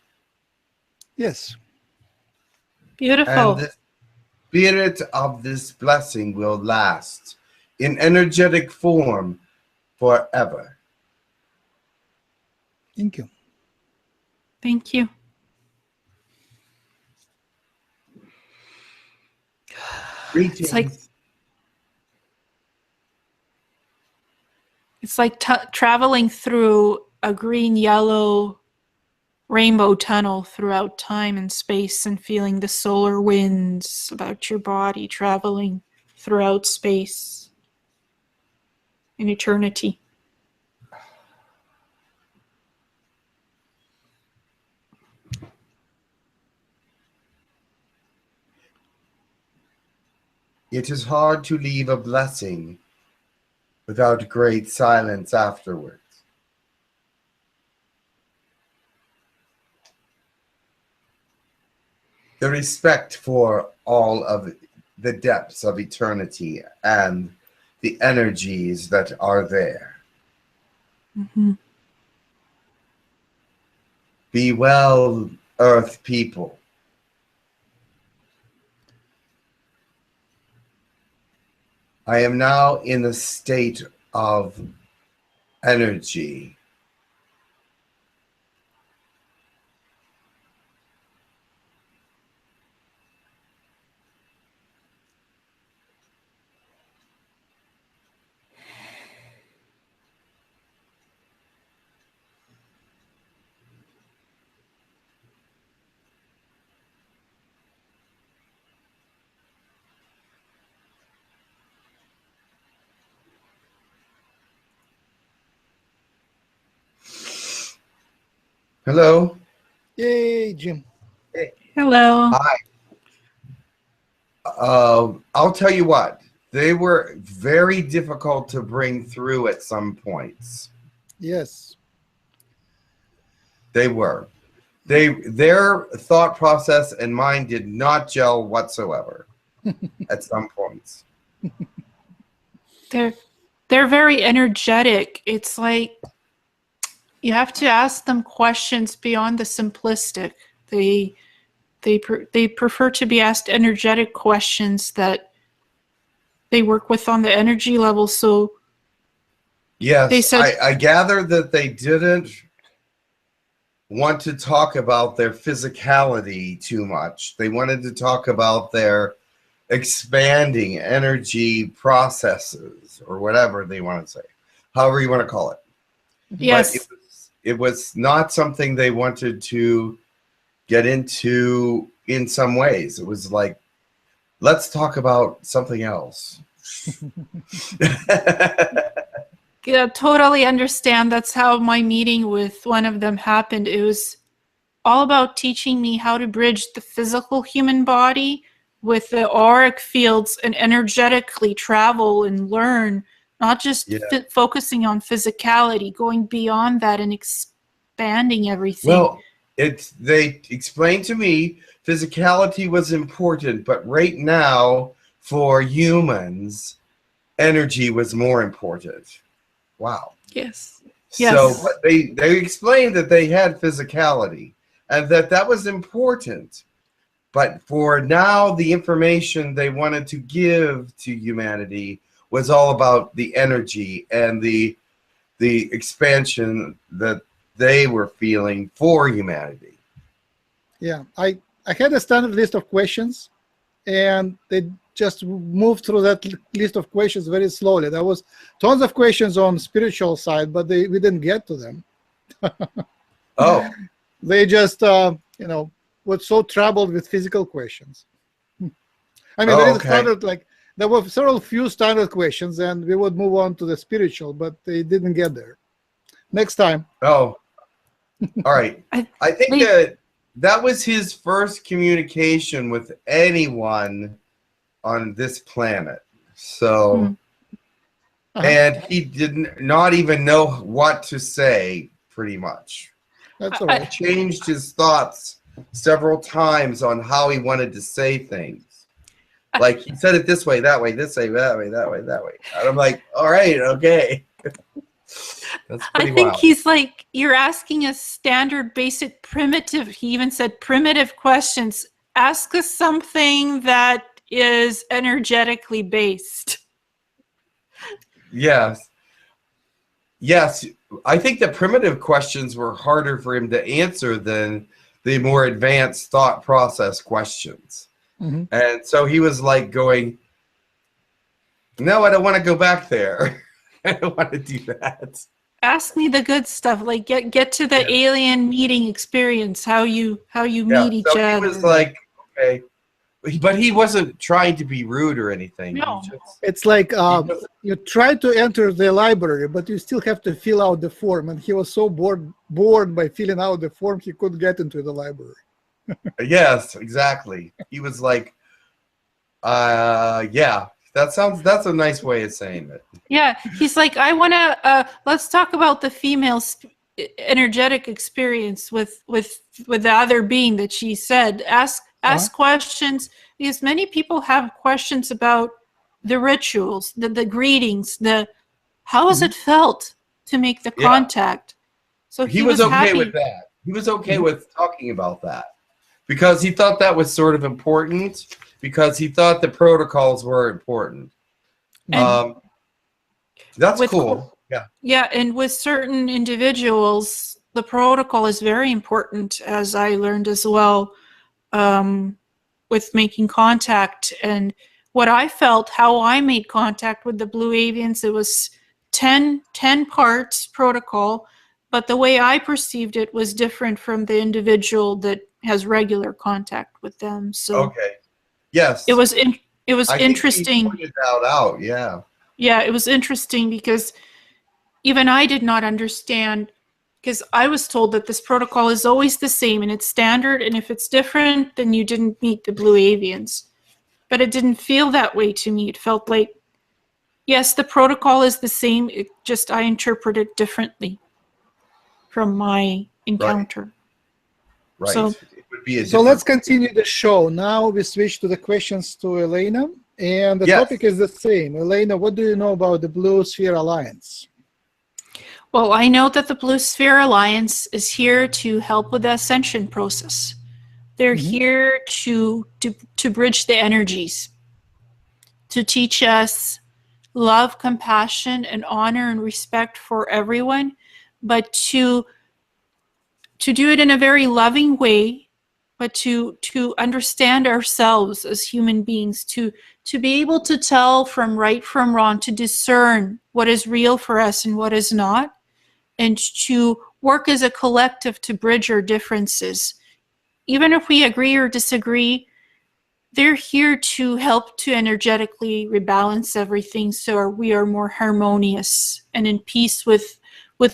Yes. and Beautiful. the spirit of this blessing will last in energetic form forever. Thank you. Thank you. It's like Greetings. traveling through a green-yellow rainbow tunnel throughout time and space and feeling the solar winds about your body traveling throughout space in eternity. It is hard to leave a blessing without great silence afterwards. The respect for all of the depths of eternity and the energies that are there. Mm-hmm. Be well, Earth people. I am now in a state of energy. Hello. Yay, Jim. Hello. Hi. I'll tell you what, they were very difficult to bring through at some points. Yes. They were. their thought process and mine did not gel whatsoever at some points. They're very energetic. It's like you have to ask them questions beyond the simplistic. They prefer to be asked energetic questions that they work with on the energy level. So yes, they said, I gather that they didn't want to talk about their physicality too much. They wanted to talk about their expanding energy processes, or whatever they want to say, however you want to call it. yes. But it was not something they wanted to get into in some ways. It was like, let's talk about something else. Yeah, totally understand. That's how my meeting with one of them happened. It was all about teaching me how to bridge the physical human body with the auric fields and energetically travel and learn, not just focusing on physicality, going beyond that and expanding everything. Well, they explained to me physicality was important, but right now for humans, energy was more important. Wow. Yes. So Yes. but they explained that they had physicality and that was important. But for now, the information they wanted to give to humanity was all about the energy and the expansion that they were feeling for humanity. Yeah, I had a standard list of questions, and they just moved through that list of questions very slowly. There was tons of questions on spiritual side, but we didn't get to them. Oh. They just, you know, were so troubled with physical questions. I mean, there were several few standard questions, and we would move on to the spiritual, but they didn't get there. Next time. Oh. All right. I think that was his first communication with anyone on this planet. So, and he didn't not even know what to say, pretty much. That's all right. He changed his thoughts several times on how he wanted to say things. Like he said it this way, that way, this way, that way, that way, that way. And I'm like, all right, okay. That's pretty I think wild. he's like, you're asking us standard, basic, primitive. He even said primitive questions. Ask us something that is energetically based. Yes. Yes. I think the primitive questions were harder for him to answer than the more advanced thought process questions. And so he was like going, no, I don't want to go back there. I don't want to do that. Ask me the good stuff. Like get to the alien meeting experience, how you meet each other. He was like, okay. But he wasn't trying to be rude or anything. No. It's like you try to enter the library, but you still have to fill out the form. And he was so bored by filling out the form, he couldn't get into the library. Yes, exactly. He was like, yeah, that's a nice way of saying it. Yeah, he's like, I want to, let's talk about the female's energetic experience with the other being that she said. Ask questions, because many people have questions about the rituals, the greetings, how has it felt to make the contact. So he was okay happy with that. He was okay with talking about that because he thought that was sort of important, because he thought the protocols were important. That's cool. Yeah, and with certain individuals, the protocol is very important, as I learned as well. With making contact, and what I felt, how I made contact with the blue avians, it was 10 parts protocol, but the way I perceived it was different from the individual that has regular contact with them. So yes, it was I interesting. Think he pointed that out. Yeah, it was interesting because even I did not understand, because I was told that this protocol is always the same and it's standard, and if it's different, then you didn't meet the blue avians. But it didn't feel that way to me. It felt like, yes, the protocol is the same, it just I interpret it differently from my encounter. Right. So, It would be a So let's different- continue the show. Now we switch to the questions to Ileana, and the Yes. topic is the same. Ileana, what do you know about the Blue Sphere Alliance? well, I know that the Blue Sphere Alliance is here to help with the ascension process. They're here to bridge the energies, to teach us love, compassion, and honor and respect for everyone, but to do it in a very loving way, but to understand ourselves as human beings, to be able to tell from right from wrong, to discern what is real for us and what is not, and to work as a collective to bridge our differences. Even if we agree or disagree, they're here to help to energetically rebalance everything so we are more harmonious and in peace with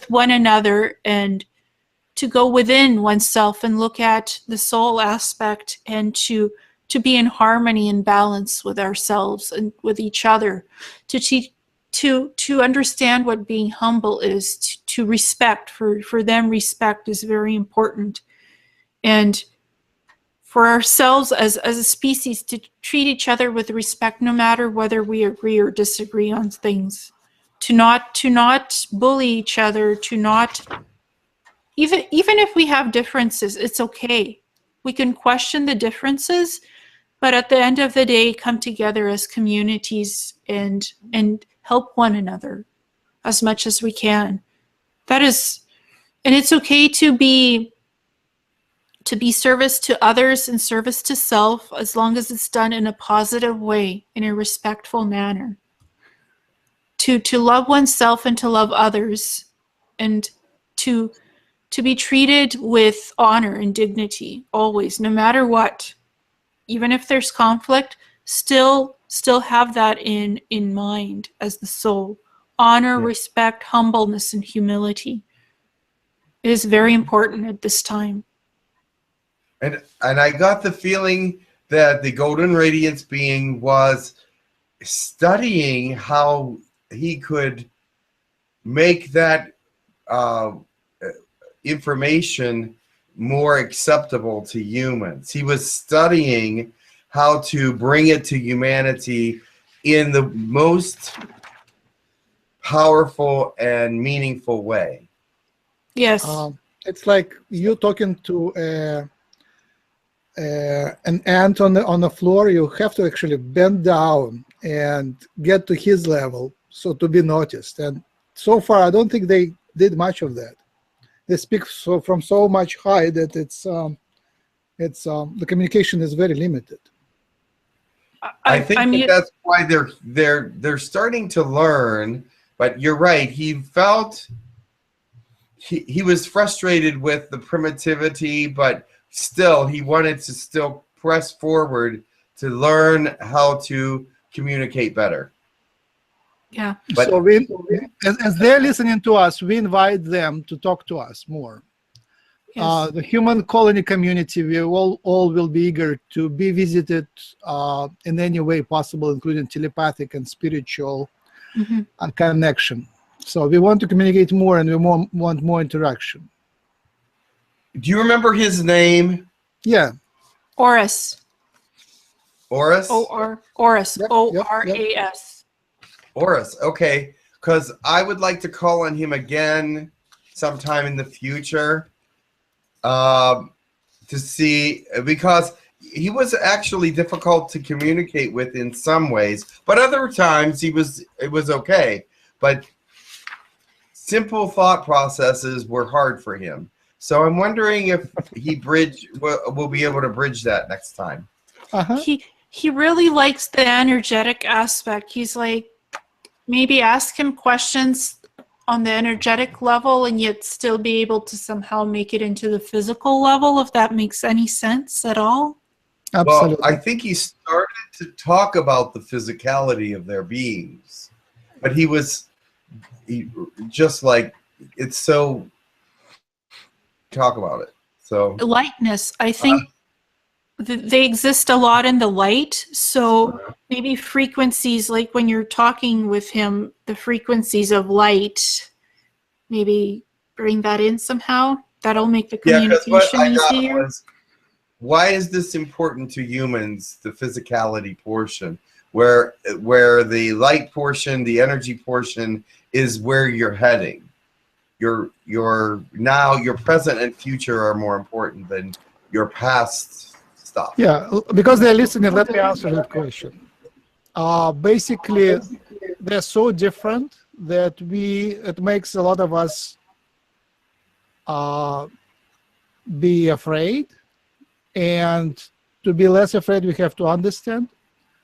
one another, and to go within oneself and look at the soul aspect, and to be in harmony and balance with ourselves and with each other, to teach, to understand what being humble is, to respect. For them, respect is very important. And for ourselves as a species, to treat each other with respect, no matter whether we agree or disagree on things, to not bully each other, to not, even if we have differences, it's okay. We can question the differences, but at the end of the day, come together as communities and help one another as much as we can. That is, and it's okay to be service to others and service to self, as long as it's done in a positive way, in a respectful manner. To love oneself and to love others, and to be treated with honor and dignity always, no matter what. Even if there's conflict, still have that in mind as the soul. Honor, respect, humbleness, and humility. It is very important at this time. And I got the feeling that the Golden Radiance being was studying how he could make that information more acceptable to humans. He was studying how to bring it to humanity in the most powerful and meaningful way. Yes. It's like you talking to an ant on the floor. You have to actually bend down and get to his level, so to be noticed. And so far, I don't think they did much of that. They speak from so much high that it's the communication is very limited. I think that's why they're starting to learn. But you're right. He felt he was frustrated with the primitivity, but still he wanted to still press forward to learn how to communicate better. Yeah. But so as they're listening to us, we invite them to talk to us more. Yes. The human colony community, we all will be eager to be visited in any way possible, including telepathic and spiritual connection. So we want to communicate more, and we want more interaction. do you remember his name? Yeah. Oras. Oris? Oras. Yep, O-R-A-S. Oris, okay. Because I would like to call on him again sometime in the future to see, because he was actually difficult to communicate with in some ways, but other times it was okay. But simple thought processes were hard for him. So I'm wondering if we'll be able to bridge that next time. He really likes the energetic aspect. He's like, maybe ask him questions on the energetic level and yet still be able to somehow make it into the physical level, if that makes any sense at all. Absolutely. Well, I think he started to talk about the physicality of their beings, but he just like, it's so talk about it. So Lightness, I think they exist a lot in the light. So maybe frequencies, like when you're talking with him, the frequencies of light, maybe bring that in somehow. That'll make the Yeah, because what communication I got easier. was, why is this important to humans? The physicality portion, where the light portion, the energy portion, is where you're heading. Your present and future are more important than your past stuff. Yeah, because they're listening, let me answer that question. Basically, they're so different that it makes a lot of us be afraid, and to be less afraid, we have to understand.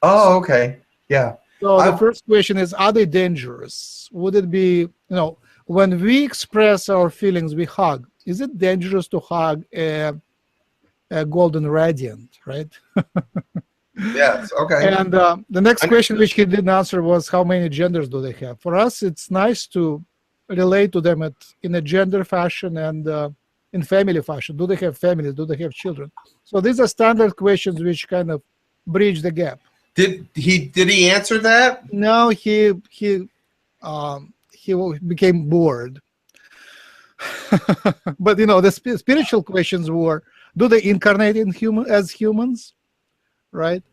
Oh, okay. Yeah. So the first question is, are they dangerous? Would it be, when we express our feelings, we hug. Is it dangerous to hug a golden radiant, right? Yes. Okay. And the next question, which he didn't answer, was how many genders do they have? For us, it's nice to relate to them in a gender fashion and in family fashion. Do they have families? Do they have children? So these are standard questions which kind of bridge the gap. Did he answer that? No, he became bored. But the spiritual questions were: do they incarnate as humans, right?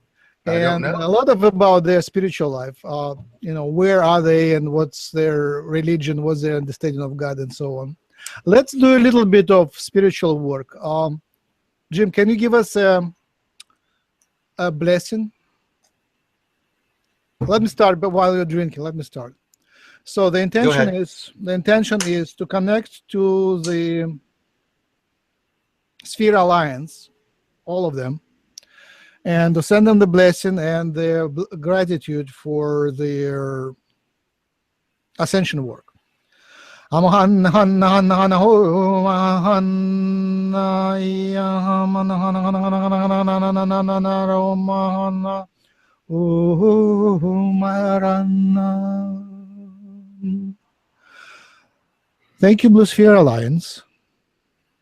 I don't And know. a lot about their spiritual life. Where are they, and what's their religion? What's their understanding of God, and so on. Let's do a little bit of spiritual work. Jim, can you give us a blessing? Let me start, but while you're drinking, let me start. So the intention is to connect to the Sphere Alliance, all of them, and to send them the blessing and their gratitude for their ascension work. Thank you, Blue Sphere Alliance.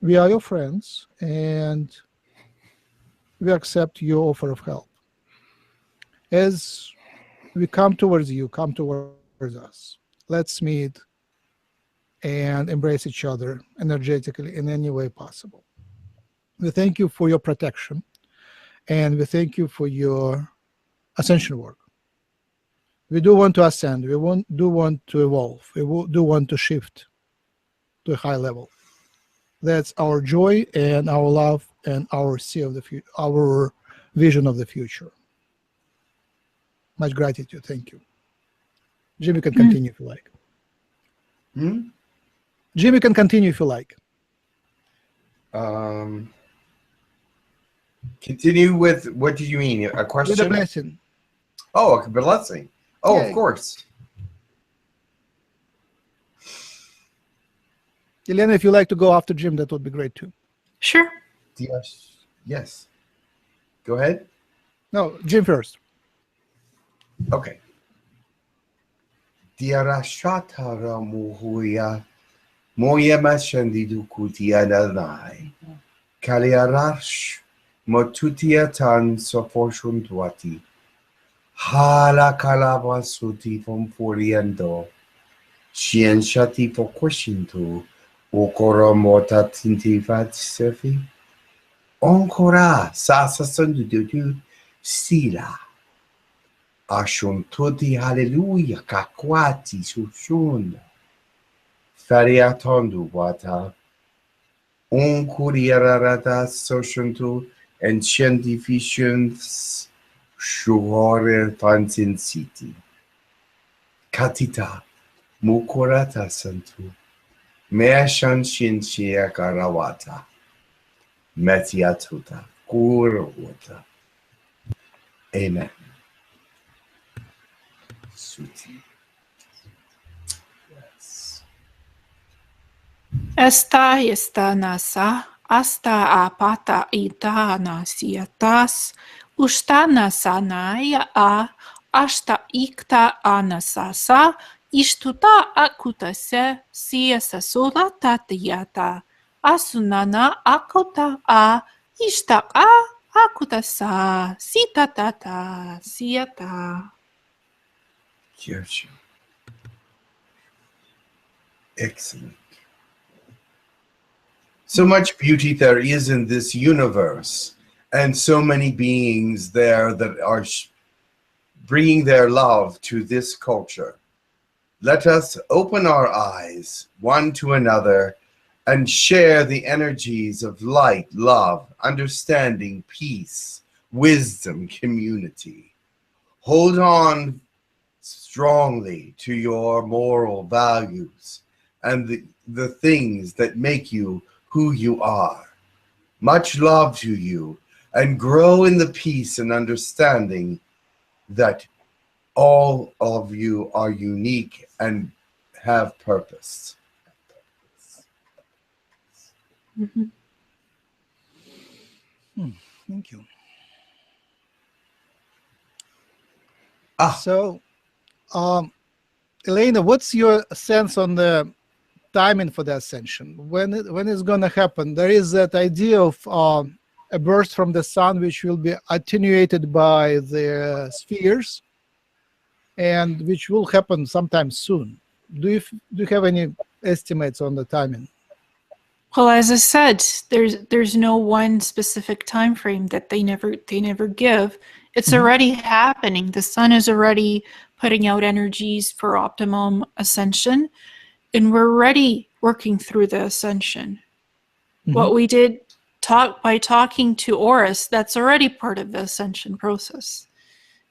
We are your friends, and we accept your offer of help. As we come towards you, come towards us. Let's meet and embrace each other energetically in any way possible. We thank you for your protection, and we thank you for your ascension work. We do want to ascend. We do want to evolve. We do want to shift to a high level. That's our joy and our love and our our vision of the future. Much gratitude. Thank you. Jim, you can continue if you like. Jim, you can continue if you like. Continue with, what do you mean? A question? With a blessing. Oh, a blessing. Oh, Yay. Of course. Ileana, if you like to go after Jim, that would be great too. Sure. Yes. Yes. Go ahead. No, Jim first. Okay. Diarashatara muhuya moya mashandidu kutianai. Kaliarash motutia tan soforshun tuati. Hala kalaba suti from foriendo. Shien shati for questionto. Okora mota tintivat sefi. Onkora sasa sundudu sila. Ashun tuti hallelujah kakwati sushun. Fariatondu wata. Onkuriarata soshuntu and scientifictions shuhore fansin city. Katita mukorata santu. Meashan shinshia karawata. Metiatuta kurwata. Amen. Suti. Yes. Esta nasa, asta apata ita nasiatas, ustana sanaya ashta ikta anasasa, ishtuta akutase siasa sola tatiata, asunana akuta ishtaka akutasa, sitatata, siata. Kirchen. Excellent. So much beauty there is in this universe, and so many beings there that are bringing their love to this culture. Let us open our eyes one to another and share the energies of light, love, understanding, peace, wisdom, community. Hold on strongly to your moral values and the things that make you who you are. Much love to you, and grow in the peace and understanding that all of you are unique and have purpose. Mhm. Thank you. Ah, So, Ileana, what's your sense on the timing for the ascension? When it's going to happen? There is that idea of a burst from the sun, which will be attenuated by the spheres, and which will happen sometime soon. Do you have any estimates on the timing? Well, as I said, there's no one specific time frame that they never give. It's already happening. The sun is already putting out energies for optimum ascension, and we're already working through the ascension. What we did by talking to Horus, that's already part of the ascension process.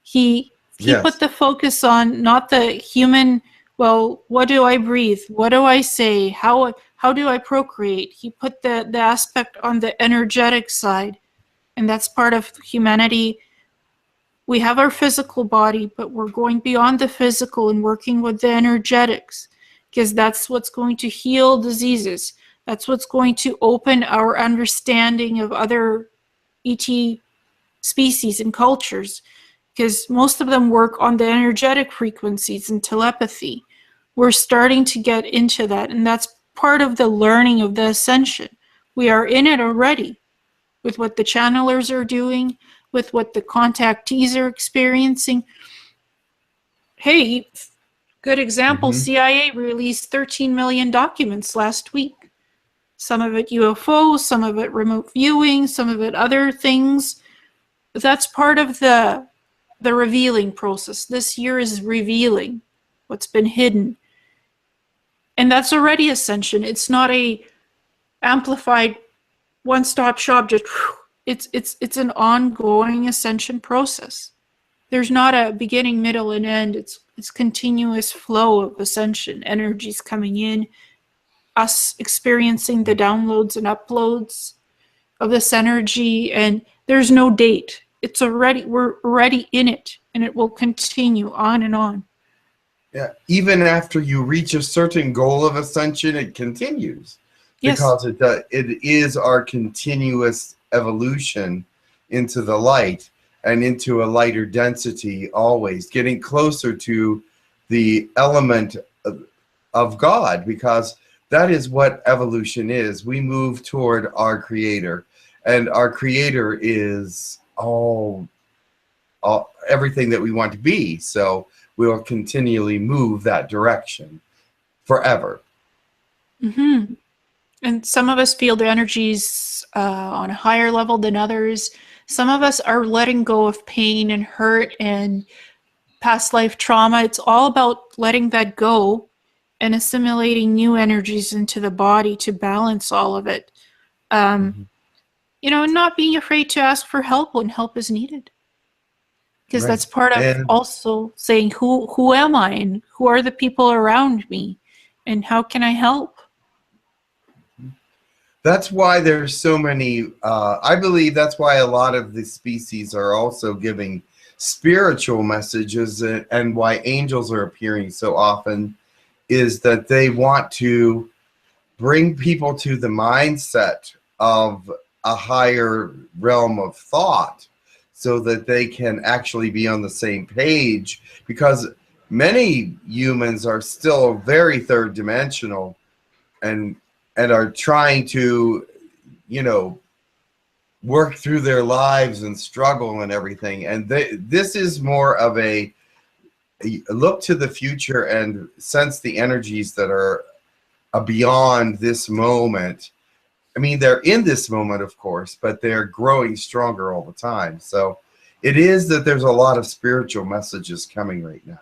He yes. put the focus on not the human, well, what do I breathe? What do I say? How do I procreate? He put the aspect on the energetic side, and that's part of humanity. We have our physical body, but we're going beyond the physical and working with the energetics, because that's what's going to heal diseases. That's what's going to open our understanding of other ET species and cultures, because most of them work on the energetic frequencies and telepathy. We're starting to get into that, and that's part of the learning of the ascension. We are in it already with what the channelers are doing, with what the contactees are experiencing. Hey, good example, CIA released 13 million documents last week. Some of it UFOs, some of it remote viewing, some of it other things. That's part of the revealing process. This year is revealing what's been hidden. And that's already ascension. It's not a amplified one-stop shop, just it's an ongoing ascension process. There's not a beginning, middle, and end. It's continuous flow of ascension, energies coming in, us experiencing the downloads and uploads of this energy, and there's no date. We're already in it, and it will continue on and on. Yeah, even after you reach a certain goal of ascension, it continues. Yes. Because it is our continuous evolution into the light and into a lighter density, always getting closer to the element of God, because that is what evolution is. We move toward our creator, and our creator is all everything that we want to be. So we will continually move that direction forever. And some of us feel the energies on a higher level than others. Some of us are letting go of pain and hurt and past life trauma. It's all about letting that go and assimilating new energies into the body to balance all of it. You know, and not being afraid to ask for help when help is needed. Because that's part of also saying, who am I, and who are the people around me, and how can I help? That's why there's so many, I believe that's why a lot of the species are also giving spiritual messages, and why angels are appearing so often is that they want to bring people to the mindset of a higher realm of thought so that they can actually be on the same page, because many humans are still very third dimensional and are trying to, you know, work through their lives and struggle and everything. And this is more of a look to the future and sense the energies that are beyond this moment, I mean, they're in this moment, of course, but they're growing stronger all the time. So it is that there's a lot of spiritual messages coming right now.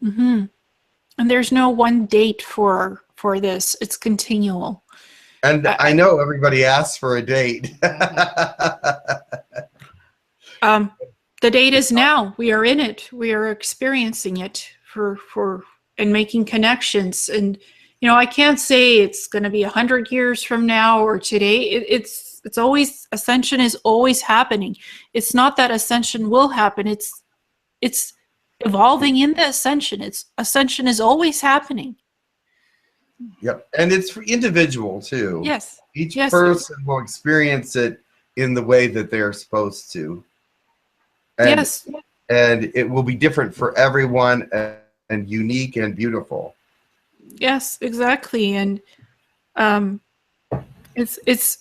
Mm-hmm. And there's no one date for this. It's continual. And I know everybody asks for a date. The date is now. We are in it. We are experiencing it and making connections. And I can't say it's going to be 100 years from now or today. It's always, ascension is always happening. It's not that ascension will happen. It's evolving in the ascension. Ascension is always happening. Yep, and it's for individual too. Yes. Each yes, person will experience it in the way that they're supposed to. And, yes. And it will be different for everyone and unique and beautiful. Yes, exactly. And it's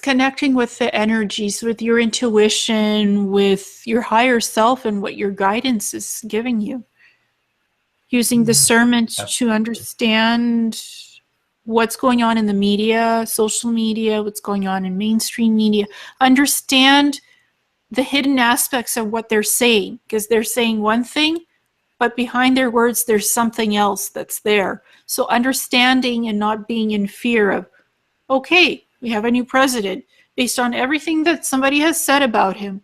connecting with the energies, with your intuition, with your higher self and what your guidance is giving you. Using discernment to understand what's going on in the media, social media, what's going on in mainstream media. Understand the hidden aspects of what they're saying, because they're saying one thing, but behind their words, there's something else that's there. So understanding and not being in fear of, okay, we have a new president based on everything that somebody has said about him.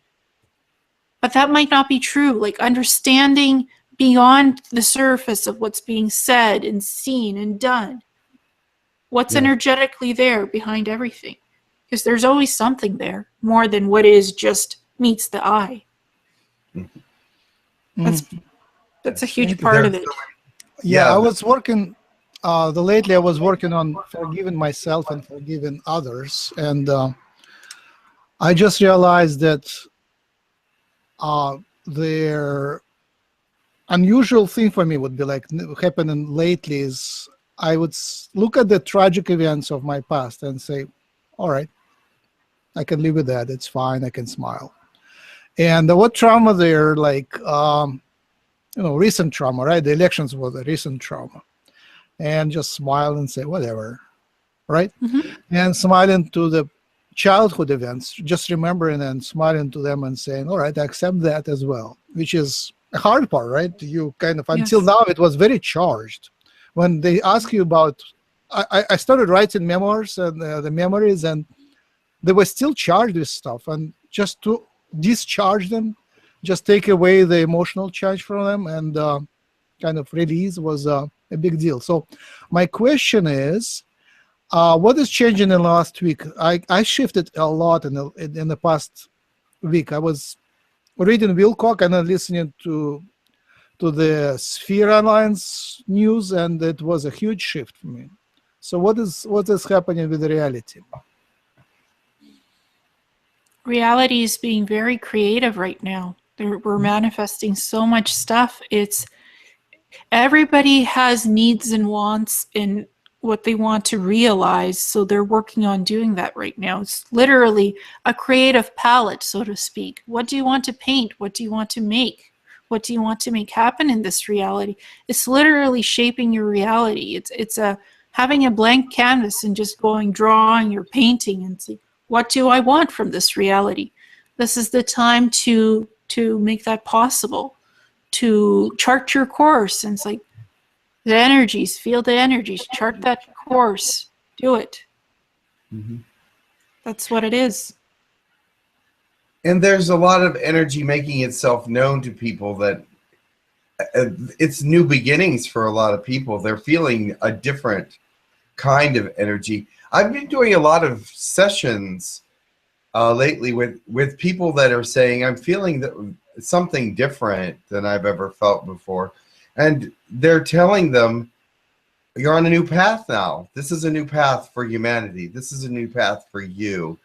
But that might not be true. Like understanding beyond the surface of what's being said and seen and done. What's energetically there behind everything. Because there's always something there, more than what is just meets the eye. That's a huge part of it. Yeah, I was working, lately I was working on forgiving myself and forgiving others. And I just realized that their unusual thing for me would be like happening lately is I would look at the tragic events of my past and say, all right, I can live with that. It's fine. I can smile. And what trauma there, like, recent trauma, right? The elections was a recent trauma. And just smile and say, whatever, right? Mm-hmm. And smiling to the childhood events, just remembering and smiling to them and saying, all right, I accept that as well, which is a hard part, right? You kind of, until now, it was very charged. When they ask you about, I started writing memoirs and the memories, and they were still charged with stuff. And just to discharge them, just take away the emotional charge from them and kind of release was a big deal. So my question is, what is changing in the last week? I shifted a lot in the past week. I was reading Wilcock and then listening to the Sphere Alliance news, and it was a huge shift for me. So what is happening with the reality? Reality is being very creative right now. We're manifesting so much stuff. Everybody has needs and wants in what they want to realize, so they're working on doing that right now. It's literally a creative palette, so to speak. What do you want to paint? What do you want to make? What do you want to make happen in this reality? It's literally shaping your reality. It's having a blank canvas and just drawing or painting and see, what do I want from this reality? This is the time to make that possible, to chart your course. And it's like the energies, feel the energies, chart that course, do it. Mm-hmm. That's what it is. And there's a lot of energy making itself known to people that it's new beginnings for a lot of people. They're feeling a different kind of energy. I've been doing a lot of sessions lately with people that are saying, I'm feeling something different than I've ever felt before. And they're telling them, you're on a new path now. This is a new path for humanity. This is a new path for you.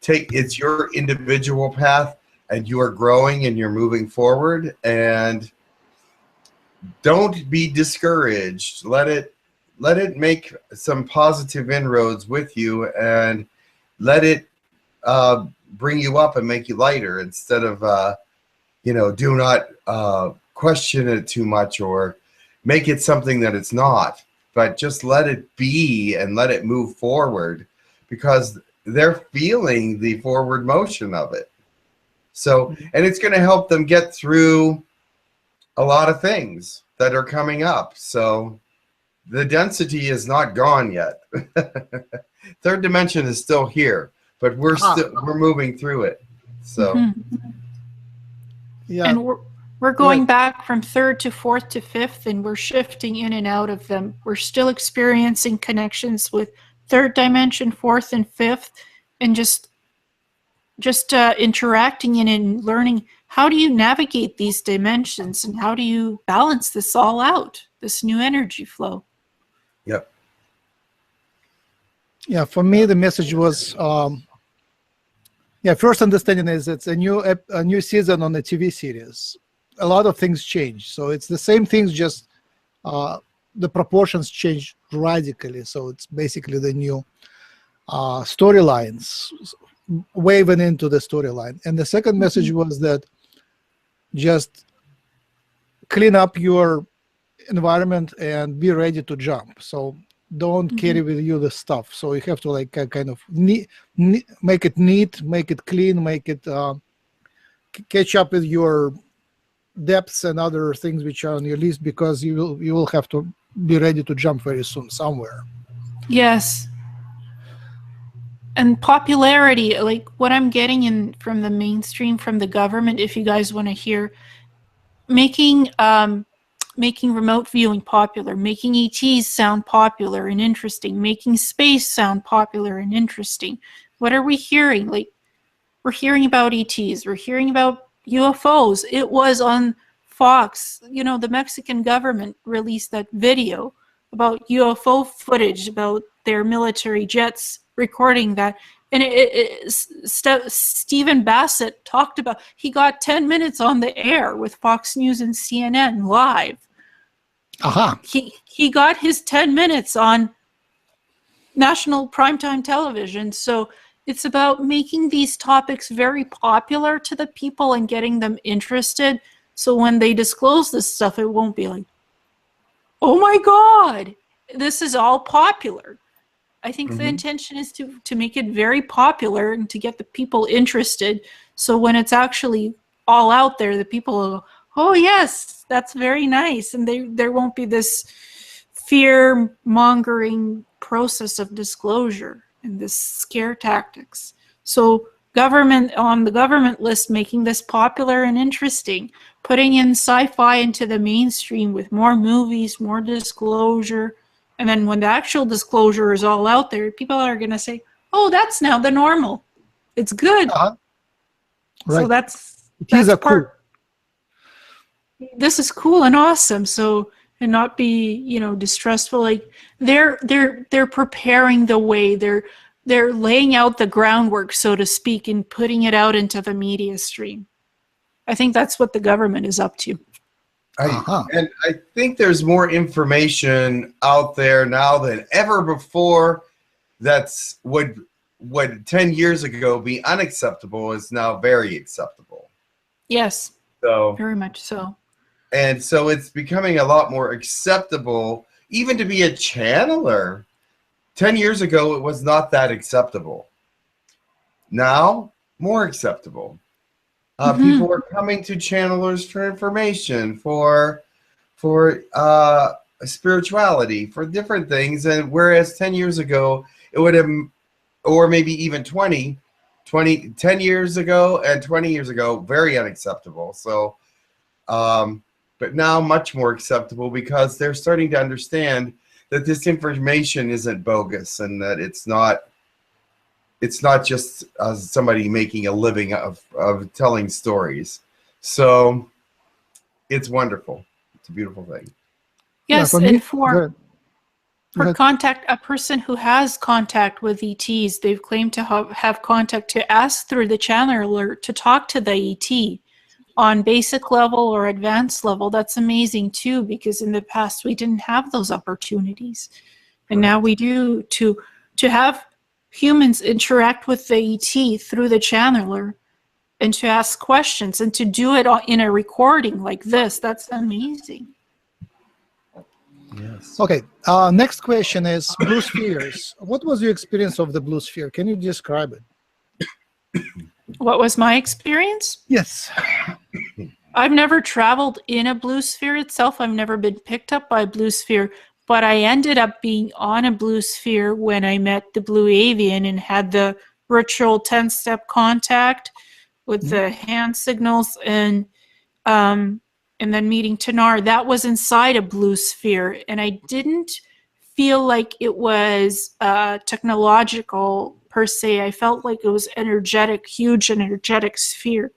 It's your individual path, and you are growing and you're moving forward. And don't be discouraged. Let it make some positive inroads with you, and let it bring you up and make you lighter, instead of do not question it too much or make it something that it's not, but just let it be and let it move forward. because they're feeling the forward motion of it. So, and it's going to help them get through a lot of things that are coming up. So the density is not gone yet. Third dimension is still here, but we're moving through it. So Yeah. And we're going back from third to fourth to fifth, and we're shifting in and out of them. We're still experiencing connections with third dimension, fourth and fifth, and just interacting in and learning how do you navigate these dimensions and how do you balance this all out, this new energy flow. Yep. Yeah, for me the message was first understanding is it's a new season on the TV series. A lot of things change, so it's the same things, just the proportions change radically. So it's basically the new storylines waving into the storyline. And the second message was that just clean up your environment and be ready to jump. So don't carry with you the stuff. So you have to like kind of make it neat, make it clean, make it catch up with your depths and other things which are on your list, because you will have to be ready to jump very soon somewhere. Yes. And popularity, like what I'm getting in from the mainstream, from the government, if you guys want to hear, making remote viewing popular, making ETs sound popular and interesting, making space sound popular and interesting. What are we hearing? Like, we're hearing about ETs, we're hearing about UFOs. It was on Fox, you know, the Mexican government released that video about UFO footage, about their military jets recording that. And Stephen Bassett talked about, he got 10 minutes on the air with Fox News and CNN live. He got his 10 minutes on national primetime television. So it's about making these topics very popular to the people and getting them interested. So when they disclose this stuff, it won't be like, oh my God, this is all popular. I think the intention is to make it very popular and to get the people interested. So when it's actually all out there, the people will go, oh yes, that's very nice. And there won't be this fear-mongering process of disclosure and this scare tactics. So government, on the government list, making this popular and interesting, putting in sci-fi into the mainstream with more movies, more disclosure. And then when the actual disclosure is all out there, people are going to say, oh, that's now the normal. It's good. Right. So that's part. Cool. This is cool and awesome. So, and not be, you know, distressful. Like they're preparing the way. They're laying out the groundwork, so to speak, and putting it out into the media stream. I think that's what the government is up to. And I think there's more information out there now than ever before. That's would 10 years ago be unacceptable is now very acceptable. Yes. So very much so. And so it's becoming a lot more acceptable, even to be a channeler. 10 years ago, it was not that acceptable. Now, more acceptable. People are coming to channelers for information, for spirituality, for different things. And whereas 10 years ago, it would have, or maybe even 10 years ago and 20 years ago, very unacceptable. So, but now much more acceptable, because they're starting to understand that this information isn't bogus, and that it's not just somebody making a living of telling stories. So it's wonderful. It's a beautiful thing. Yes, and for contact, a person who has contact with ETs, they've claimed to have contact, to ask through the channeler to talk to the ET on basic level or advanced level. That's amazing too, because in the past we didn't have those opportunities. And now we do, to have humans interact with the ET through the channeler and to ask questions and to do it in a recording like this. That's amazing. Yes. Okay. Next question is blue spheres. What was your experience of the blue sphere? Can you describe it? What was my experience? Yes. I've never traveled in a blue sphere itself. I've never been picked up by a blue sphere, but I ended up being on a blue sphere when I met the blue avian and had the virtual 10-step contact with the hand signals and then meeting Tanar. That was inside a blue sphere, and I didn't feel like it was technological per se. I felt like it was energetic, huge energetic sphere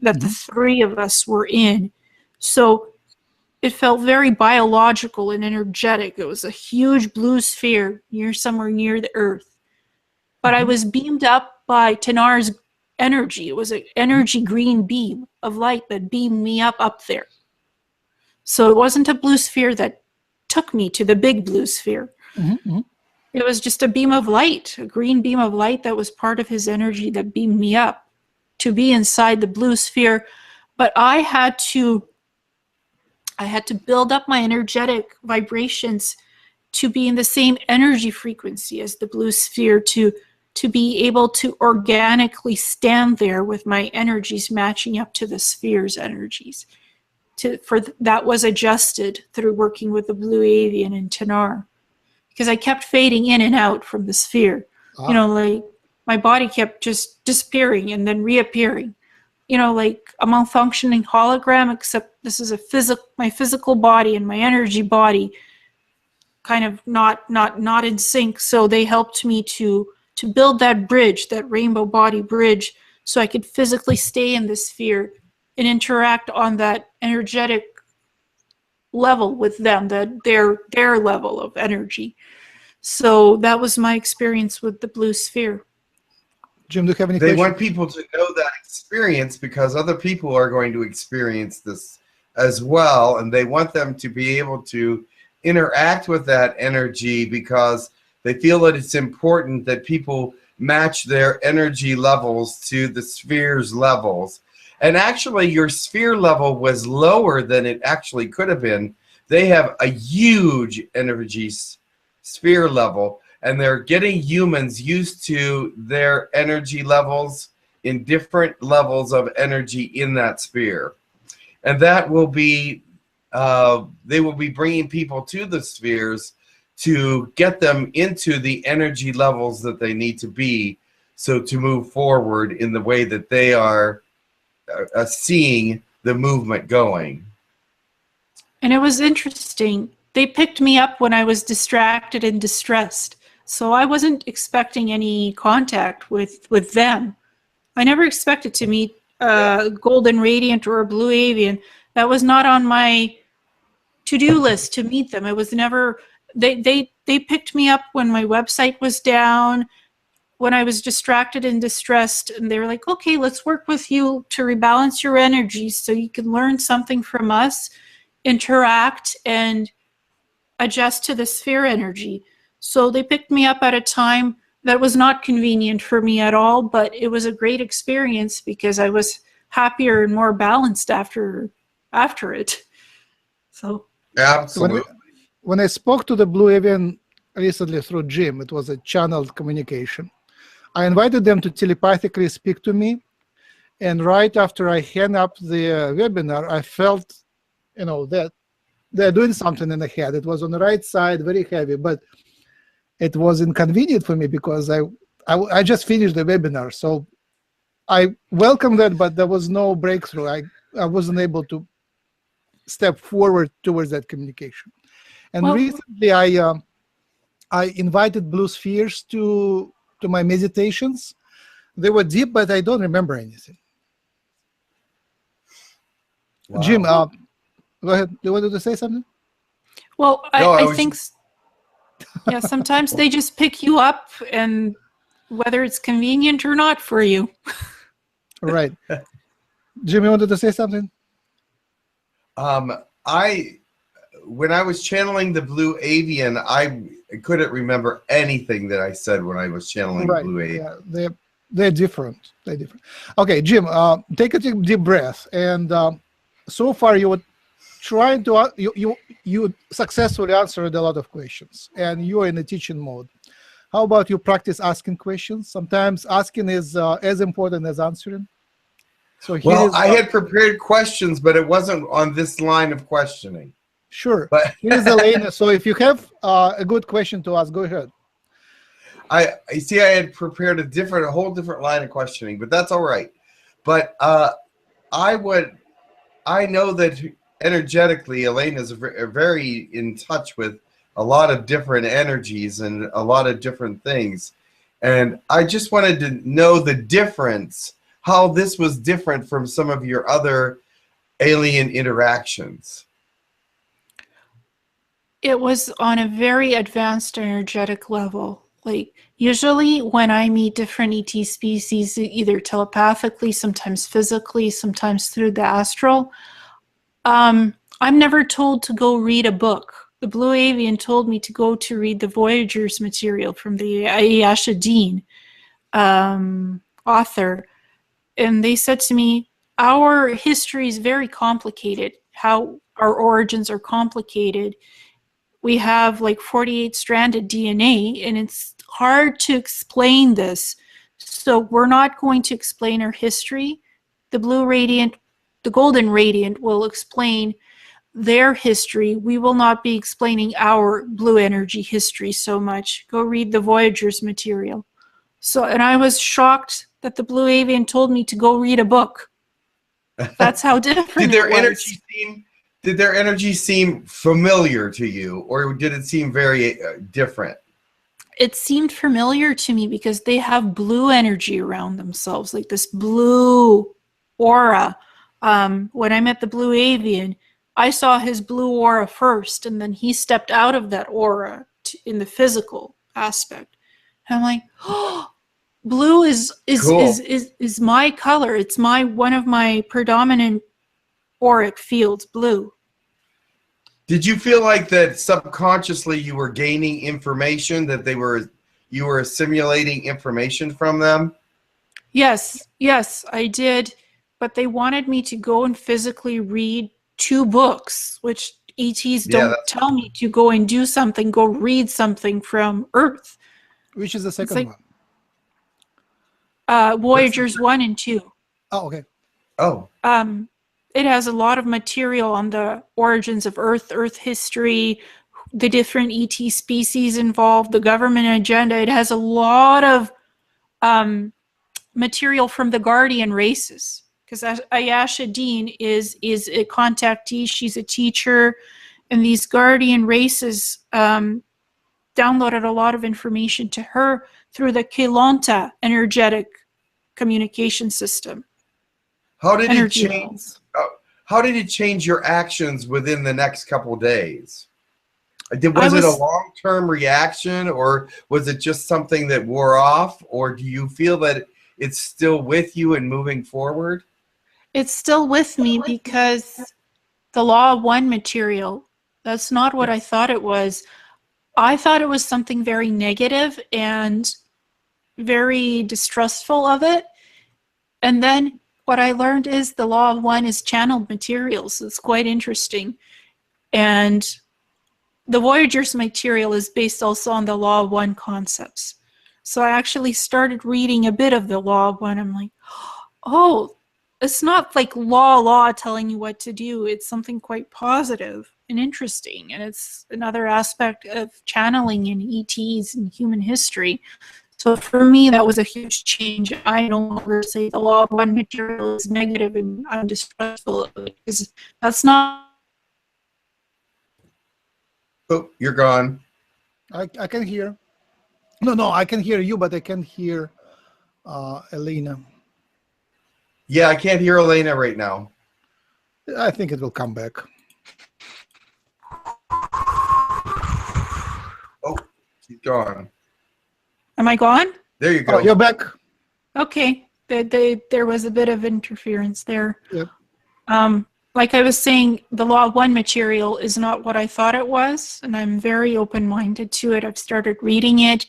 that the three of us were in. So it felt very biological and energetic. It was a huge blue sphere somewhere near the Earth. But I was beamed up by Tanar's energy. It was an energy green beam of light that beamed me up there. So it wasn't a blue sphere that took me to the big blue sphere. It was just a beam of light, a green beam of light that was part of his energy that beamed me up to be inside the blue sphere. But I had to build up my energetic vibrations to be in the same energy frequency as the blue sphere to be able to organically stand there with my energies matching up to the sphere's energies. That was adjusted through working with the blue avian and Tanar, because I kept fading in and out from the sphere. You know, like my body kept just disappearing and then reappearing. You know, like a malfunctioning hologram, except this is my physical body and my energy body kind of not in sync. So they helped me to build that bridge, that rainbow body bridge, so I could physically stay in the sphere and interact on that energetic level with them, their level of energy. So that was my experience with the blue sphere. Jim, do you have any They questions? want people to know that experience because other people are going to experience this as well, and they want them to be able to interact with that energy because they feel that it's important that people match their energy levels to the sphere's levels. And actually, your sphere level was lower than it actually could have been. They have a huge energy sphere level, and they're getting humans used to their energy levels in different levels of energy in that sphere. And that will be, they will be bringing people to the spheres to get them into the energy levels that they need to be, so to move forward in the way that they are seeing the movement going. And it was interesting. They picked me up when I was distracted and distressed. So I wasn't expecting any contact with them. I never expected to meet a golden radiant or a blue avian. That was not on my to-do list to meet them. It was never, they picked me up when my website was down, when I was distracted and distressed, and they were like, okay, let's work with you to rebalance your energies so you can learn something from us, interact, and adjust to the sphere energy. So they picked me up at a time that was not convenient for me at all, but it was a great experience because I was happier and more balanced after it. So Absolutely. When I spoke to the blue avian recently through Jim, it was a channeled communication. I invited them to telepathically speak to me, and right after I hang up the webinar, I felt, you know, that they're doing something in the head. It was on the right side, very heavy, but it was inconvenient for me because I just finished the webinar. So I welcome that, but there was no breakthrough. I wasn't able to step forward towards that communication. And recently I invited blue spheres to my meditations. They were deep, but I don't remember anything. Wow. Jim, go ahead. You wanted to say something? Well, I think, yeah, sometimes they just pick you up, and whether it's convenient or not for you. Right. Jim, you wanted to say something? When I was channeling the blue avian, I couldn't remember anything that I said when I was channeling the blue avian. Yeah, they're different. They're different. Okay, Jim, take a deep breath. And so far, trying to you successfully answered a lot of questions, and you are in a teaching mode. How about you practice asking questions? Sometimes asking is as important as answering. So here Well, is I had prepared questions, but it wasn't on this line of questioning. sure. But Here is Ileana. So if you have a good question to ask, go ahead. I see. I had prepared a whole different line of questioning, but that's all right. But I know that energetically, Ileana is very in touch with a lot of different energies and a lot of different things, and I just wanted to know the difference, how this was different from some of your other alien interactions. It was on a very advanced energetic level. Like, usually when I meet different ET species, either telepathically, sometimes physically, sometimes through the astral, I'm never told to go read a book. The Blue Avian told me to go to read the Voyager's material from the Ayasha Dean author. And they said to me, our history is very complicated, how our origins are complicated. We have like 48 stranded DNA, and it's hard to explain this. So we're not going to explain our history. The Blue Radiant, the Golden Radiant will explain their history. We will not be explaining our blue energy history so much. Go read the Voyager's material. So, and I was shocked that the Blue Avian told me to go read a book. That's how different it was. Did their energy seem familiar to you, or did it seem very different? It seemed familiar to me because they have blue energy around themselves, like this blue aura. When I met the Blue Avian, I saw his blue aura first, and then he stepped out of that aura in the physical aspect. And I'm like, oh, blue is my color. It's one of my predominant auric fields, blue. Did you feel like that subconsciously you were gaining information, that you were assimilating information from them? Yes, I did. But they wanted me to go and physically read 2 books, which ETs don't tell me to go and do something, go read something from Earth. Which is the second one? Voyagers 1 and 2. Oh, okay. Oh. It has a lot of material on the origins of Earth, Earth history, the different ET species involved, the government agenda. It has a lot of material from the Guardian races, because Ayasha Dean is a contactee. She's a teacher, and these Guardian races downloaded a lot of information to her through the Kelonta energetic communication system. How did it change? How did it change your actions within the next couple of days? Was it a long-term reaction, or was it just something that wore off, or do you feel that it's still with you and moving forward? It's still with me because the Law of One material, that's not what I thought it was. I thought it was something very negative and very distrustful of it. And then what I learned is the Law of One is channeled material, so it's quite interesting. And the Voyager's material is based also on the Law of One concepts. So I actually started reading a bit of the Law of One. I'm like, oh, it's not like law telling you what to do. It's something quite positive and interesting. And it's another aspect of channeling in ETs and human history. So for me, that was a huge change. I no longer say the Law of One material is negative and I'm distrustful of it, because that's not. Oh, you're gone. I can hear. No, I can hear you, but I can't hear Ileana. Yeah, I can't hear Ileana right now. I think it will come back. Oh, she's gone. Am I gone? There you go. Oh, you're back. Okay. There was a bit of interference there. Yep. Like I was saying, the Law of One material is not what I thought it was, and I'm very open-minded to it. I've started reading it.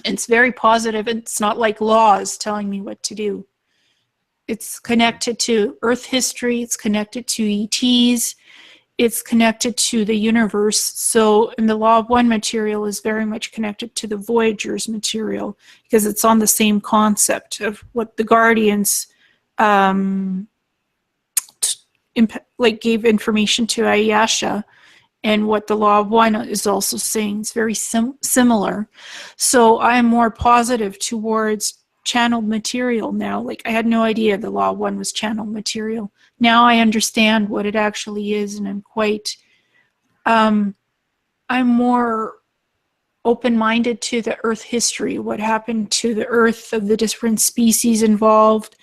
It's very positive. It's not like laws telling me what to do. It's connected to Earth history. It's connected to ETs. it's connected to the universe. So, and the Law of One material is very much connected to the Voyagers material because it's on the same concept of what the Guardians like gave information to Ayasha, and what the Law of One is also saying. It's very similar. So I'm more positive towards channeled material now. Like, I had no idea the Law of One was channeled material. Now I understand what it actually is, and I'm quite, I'm more open-minded to the Earth history, what happened to the Earth, of the different species involved.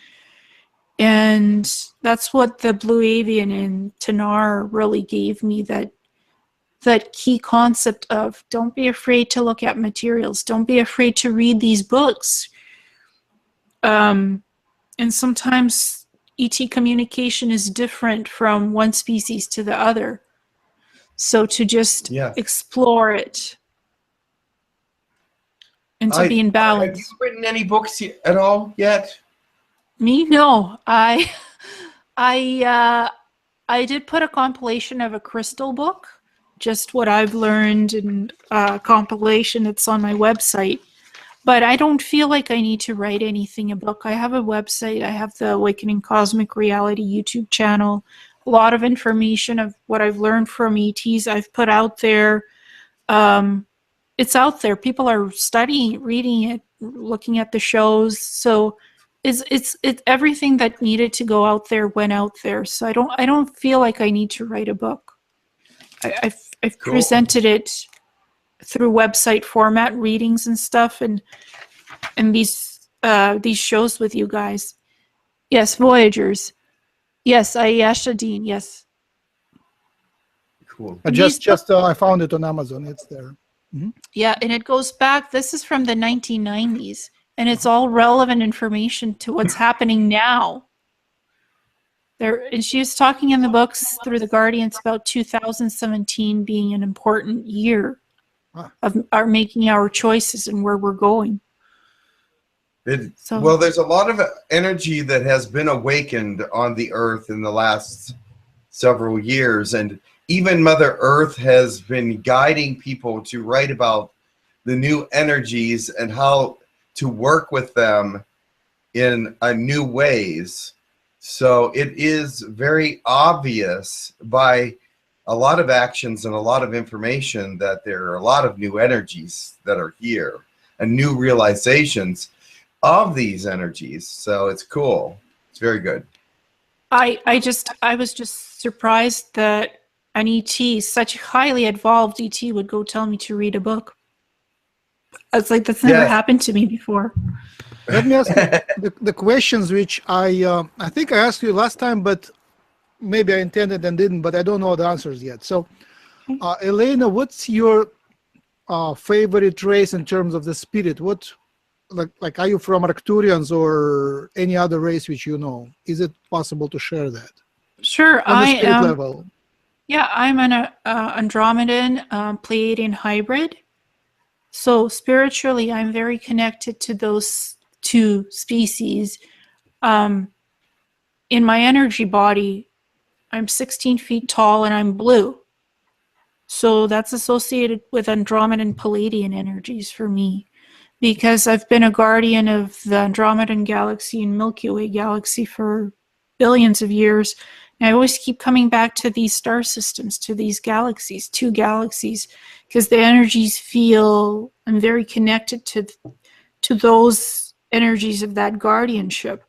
And that's what the Blue Avian and Tanar really gave me, that key concept of don't be afraid to look at materials. Don't be afraid to read these books. And sometimes ET communication is different from one species to the other. So to just explore it and to be in balance. Have you written any books at all yet? Me? No. I did put a compilation of a crystal book, just what I've learned, in a compilation that's on my website. But I don't feel like I need to write anything, a book. I have a website. I have the Awakening Cosmic Reality YouTube channel. A lot of information of what I've learned from ETs I've put out there. It's out there. People are studying it, reading it, looking at the shows. So it's everything that needed to go out there went out there. So I don't feel like I need to write a book. I've Cool. presented it through website format, readings and stuff, and these shows with you guys. Yes, Voyagers. Yes, Ayasha Dean. Yes. Cool. I found it on Amazon. It's there. Mm-hmm. Yeah, and it goes back. This is from the 1990s, and it's all relevant information to what's happening now. And she was talking in the books through the Guardians about 2017 being an important year of our making our choices and where we're going. Well, there's a lot of energy that has been awakened on the Earth in the last several years, and even Mother Earth has been guiding people to write about the new energies and how to work with them in new ways. So it is very obvious by a lot of actions and a lot of information that there are a lot of new energies that are here and new realizations of these energies. So it's cool. It's very good. I was just surprised that an ET, such a highly evolved ET, would go tell me to read a book. It's like, that's never happened to me before. Let me ask you the questions which I think I asked you last time, but maybe I intended and didn't, but I don't know the answers yet. So, Ileana, what's your favorite race in terms of the spirit? What, like, are you from Arcturians or any other race which you know? Is it possible to share that? Sure, on the spirit level. Yeah, I'm an Andromedan Pleiadian hybrid. So spiritually, I'm very connected to those two species. In my energy body, I'm 16 feet tall and I'm blue. So that's associated with Andromedan Palladian energies for me, because I've been a guardian of the Andromedan galaxy and Milky Way galaxy for billions of years. And I always keep coming back to these star systems, to these galaxies, two galaxies, because the energies feel, I'm very connected to those energies of that guardianship.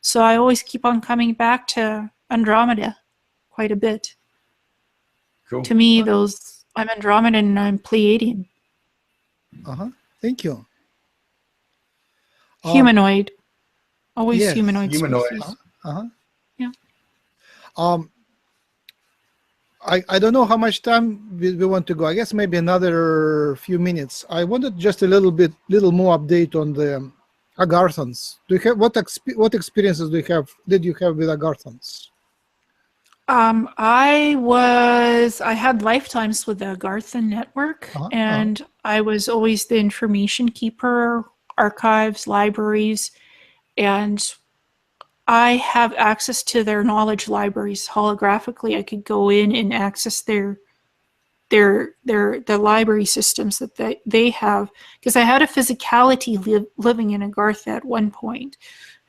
So I always keep on coming back to Andromeda quite a bit. Cool. To me, I'm Andromedan and I'm Pleiadian. Thank you. Humanoid. Always yes, humanoid. Humanoids. Yeah. I don't know how much time we want to go. I guess maybe another few minutes. I wanted just a little more update on the Agarthans. Do you have what experiences did you have with Agarthans? I had lifetimes with the Agarthan network, and I was always the information keeper, archives, libraries, and I have access to their knowledge libraries holographically. I could go in and access the library systems that they have, because I had a physicality living in Agartha at one point.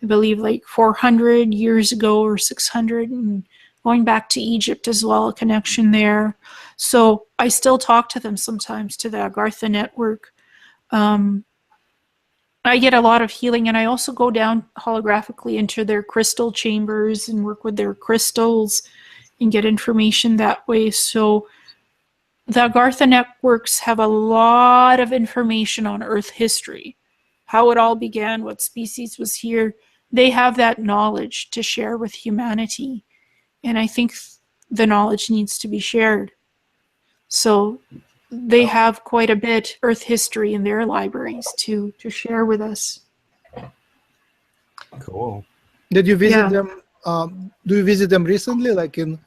I believe like 400 years ago or 600, and going back to Egypt as well, a connection there. So I still talk to them sometimes, to the Agartha network. I get a lot of healing, and I also go down holographically into their crystal chambers and work with their crystals and get information that way. So the Agartha networks have a lot of information on Earth history, how it all began, what species was here. They have that knowledge to share with humanity, and I think the knowledge needs to be shared. So they have quite a bit Earth history in their libraries to share with us. Cool. Did you visit Yeah. them? Do you visit them recently, like in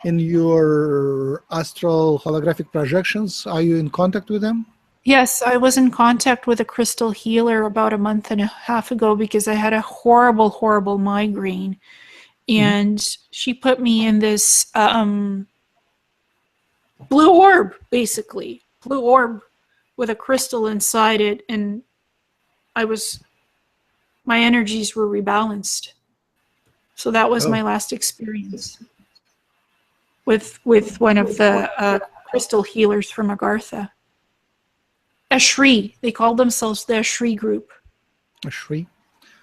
your astral holographic projections? Are you in contact with them? Yes, I was in contact with a crystal healer about a month and a half ago because I had a horrible, horrible migraine. And she put me in this blue orb, basically. Blue orb with a crystal inside it. And my energies were rebalanced. So that was my last experience with one of the crystal healers from Agartha. Ashri. They call themselves the Ashri group. Ashri.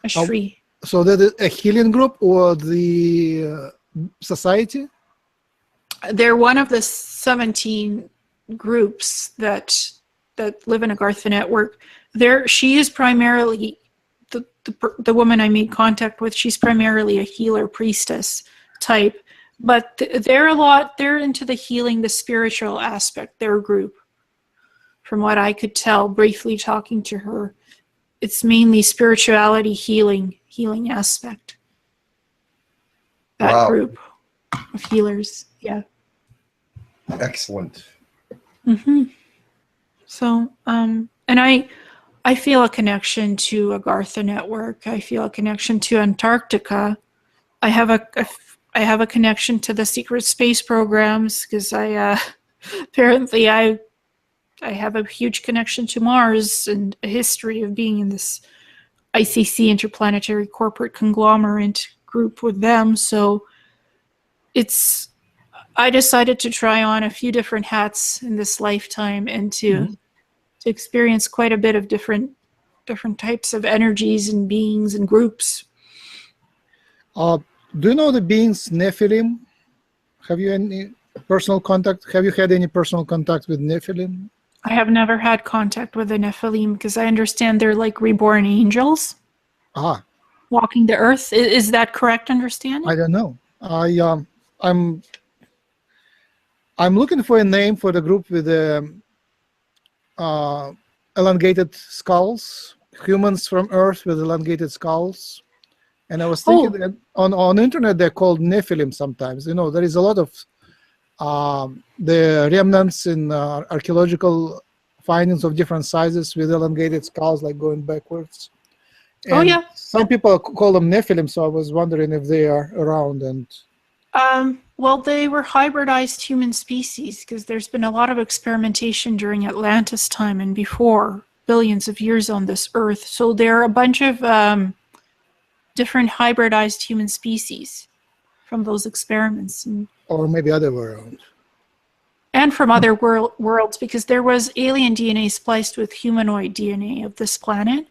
Ashri. So that is a healing group or the society? They're one of the 17 groups that live in Agartha network. She is primarily the woman I made contact with. She's primarily a healer priestess type, but they're into the healing, the spiritual aspect. Their group, from what I could tell, briefly talking to her, it's mainly spirituality, healing aspect. That group of healers, yeah. Excellent. Mm-hmm. So, and I feel a connection to Agartha network. I feel a connection to Antarctica. I have a connection to the secret space programs because apparently I have a huge connection to Mars and a history of being in this ICC, interplanetary corporate conglomerate group with them. So I decided to try on a few different hats in this lifetime and to experience quite a bit of different types of energies and beings and groups. Do you know the beings Nephilim? Have you any personal contact? Have you had any personal contact with Nephilim? I have never had contact with the Nephilim because I understand they're like reborn angels walking the earth. Is that correct understanding? I don't know. I'm looking for a name for the group with the elongated skulls, humans from Earth with elongated skulls. And I was thinking that on the internet they're called Nephilim sometimes. You know, there is a lot of the remnants in archaeological findings of different sizes with elongated skulls, like going backwards. And some people call them Nephilim, so I was wondering if they are around. And well, they were hybridized human species because there's been a lot of experimentation during Atlantis time and before, billions of years on this earth. So there are a bunch of different hybridized human species from those experiments. Or maybe other way around. And from other worlds, because there was alien DNA spliced with humanoid DNA of this planet.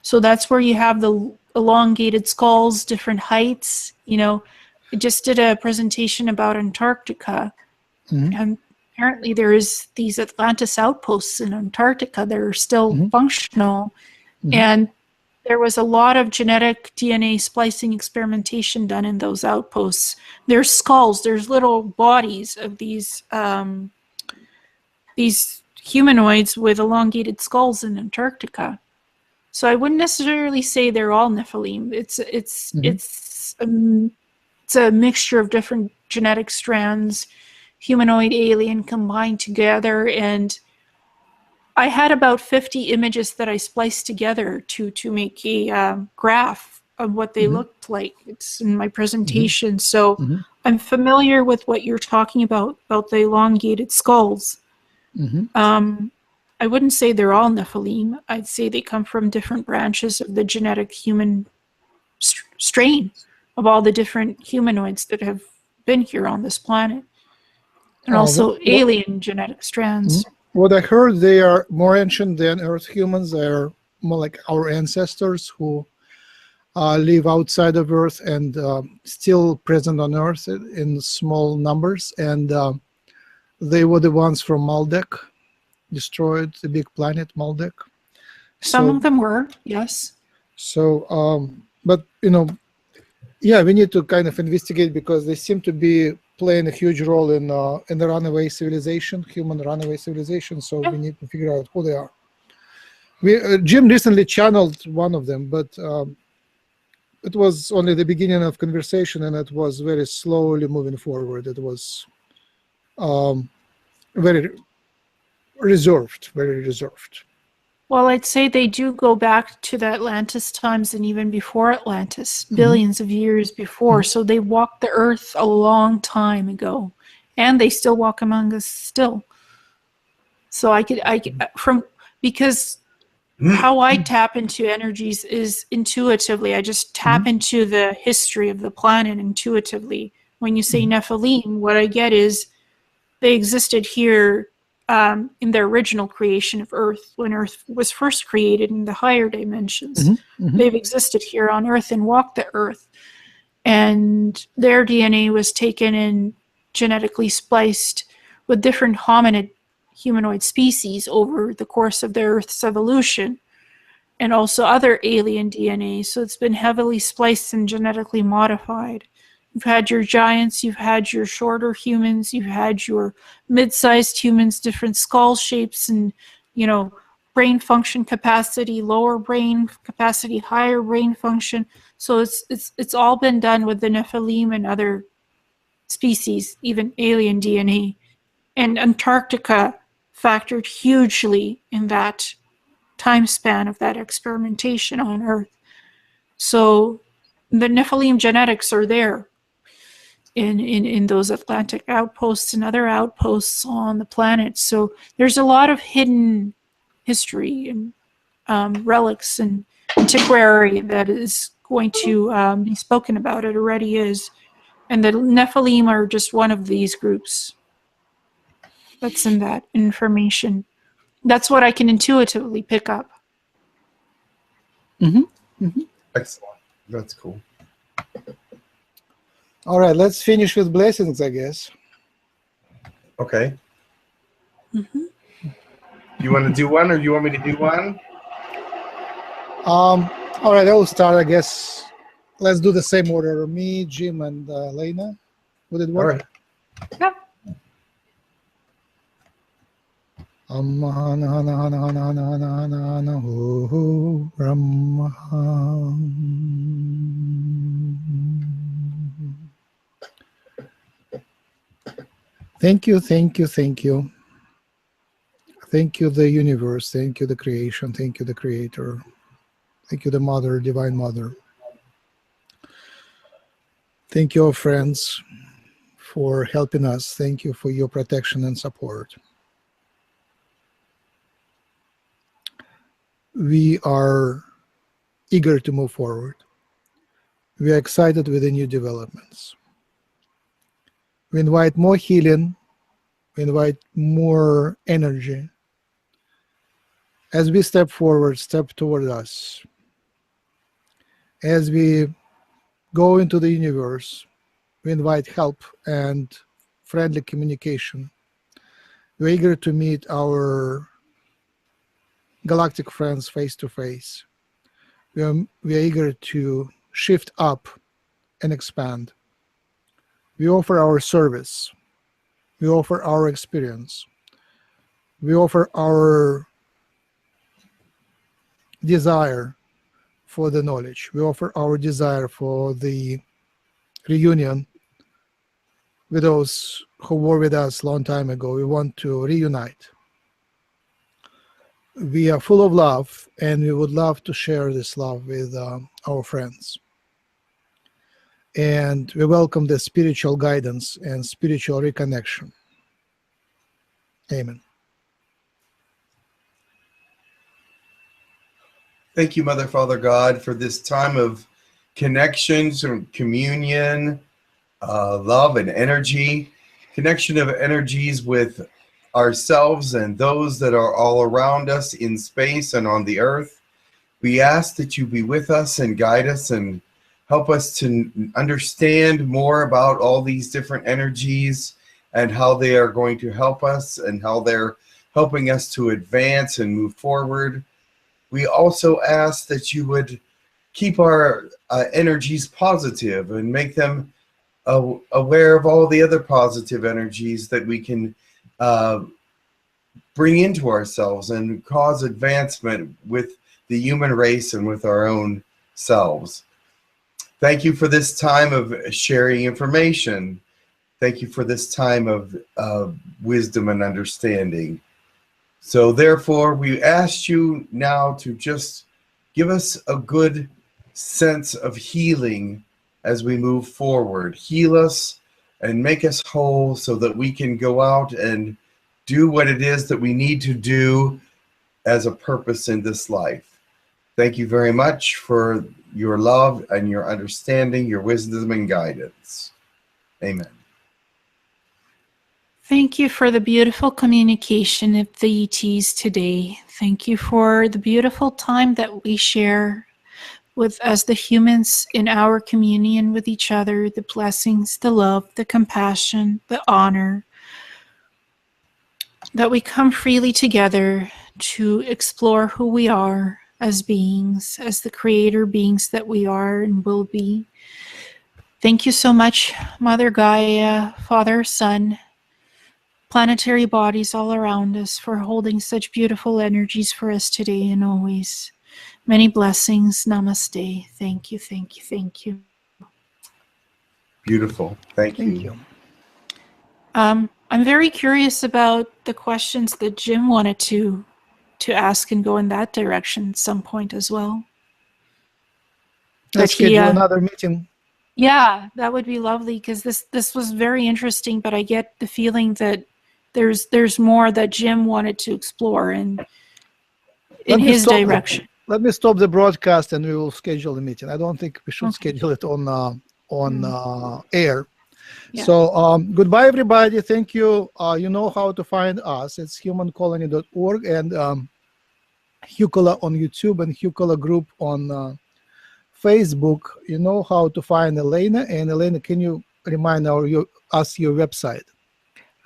So that's where you have the elongated skulls, different heights. You know, I just did a presentation about Antarctica. And apparently there is these Atlantis outposts in Antarctica that are still functional. And there was a lot of genetic DNA splicing experimentation done in those outposts. There's skulls, there's little bodies of these humanoids with elongated skulls in Antarctica. So I wouldn't necessarily say they're all Nephilim. It's a mixture of different genetic strands, humanoid, alien combined together, and I had about 50 images that I spliced together to make a graph of what they Mhm. looked like. It's in my presentation. So Mhm. I'm familiar with what you're talking about the elongated skulls. Mhm. I wouldn't say they're all Nephilim. I'd say they come from different branches of the genetic human strain of all the different humanoids that have been here on this planet, and also alien genetic strands. What I heard, they are more ancient than Earth humans. They are more like our ancestors who live outside of Earth and still present on Earth in small numbers. And they were the ones from Maldek, destroyed the big planet Maldek. Some of them were, yes. So, but yeah, we need to kind of investigate because they seem to be playing a huge role in the runaway civilization, human runaway civilization. So we need to figure out who they are. Jim recently channeled one of them, but it was only the beginning of conversation, and it was very slowly moving forward. It was very reserved, very reserved. Well, I'd say they do go back to the Atlantis times and even before Atlantis, billions of years before. So they walked the earth a long time ago, and they still walk among us still. So I could because how I tap into energies is intuitively. I just tap into the history of the planet intuitively. When you say Nephilim, what I get is they existed here in their original creation of Earth, when Earth was first created in the higher dimensions. They've existed here on Earth and walked the Earth. And their DNA was taken and genetically spliced with different hominid humanoid species over the course of the Earth's evolution, and also other alien DNA. So it's been heavily spliced and genetically modified. You've had your giants, you've had your shorter humans, you've had your mid-sized humans, different skull shapes and, brain function capacity, lower brain capacity, higher brain function. So it's all been done with the Nephilim and other species, even alien DNA. And Antarctica factored hugely in that time span of that experimentation on Earth. So the Nephilim genetics are there in those Atlantic outposts and other outposts on the planet. So there's a lot of hidden history and relics and antiquary that is going to be spoken about. It already is. And the Nephilim are just one of these groups that's in that information. That's what I can intuitively pick up. Excellent. That's cool. All right, let's finish with blessings, I guess. Okay. You want to do one, or you want me to do one? All right, I will start, I guess. Let's do the same order. Me, Jim, and Ileana. Would it work? All right. Thank you, thank you, thank you. Thank you, the universe. Thank you, the creation. Thank you, the creator. Thank you, the mother, divine mother. Thank you, our friends, for helping us. Thank you for your protection and support. We are eager to move forward. We are excited with the new developments. We invite more healing. We invite more energy. As we step forward, step toward us. As we go into the universe, we invite help and friendly communication. We're eager to meet our galactic friends face to face. We are eager to shift up and expand. We offer our service. We offer our experience. We offer our desire for the knowledge. We offer our desire for the reunion with those who were with us a long time ago. We want to reunite. We are full of love, and we would love to share this love with our friends. and we welcome the spiritual guidance and spiritual reconnection. Amen. Thank you, Mother, Father, God, for this time of connections and communion, love and energy, connection of energies with ourselves and those that are all around us in space and on the earth. We ask that you be with us and guide us and help us to understand more about all these different energies and how they are going to help us and how they're helping us to advance and move forward. We also ask that you would keep our energies positive and make them aware of all the other positive energies that we can bring into ourselves and cause advancement with the human race and with our own selves. Thank you for this time of sharing information. Thank you for this time of wisdom and understanding. So therefore, we ask you now to just give us a good sense of healing as we move forward. Heal us and make us whole so that we can go out and do what it is that we need to do as a purpose in this life. Thank you very much for your love and your understanding, your wisdom and guidance. Amen. Thank you for the beautiful communication of the ETs today. Thank you for the beautiful time that we share with as the humans in our communion with each other, the blessings, the love, the compassion, the honor, that we come freely together to explore who we are as beings, as the creator beings that we are and will be. Thank you so much, Mother Gaia, Father, Son, planetary bodies all around us, for holding such beautiful energies for us today and always. Many blessings. Namaste. Thank you, thank you, thank you. Beautiful. Thank you. Thank you. I'm very curious about the questions that Jim wanted to ask and go in that direction at some point as well. Let's schedule another meeting. Yeah, that would be lovely, because this was very interesting, but I get the feeling that there's more that Jim wanted to explore in his direction. Let me stop the broadcast and we will schedule the meeting. I don't think we should schedule it on air. Yeah. So goodbye, everybody. Thank you. You know how to find us. It's humancolony.org and Hucolo on YouTube and Hucolo group on Facebook. You know how to find Ileana. And Ileana, can you remind us your website?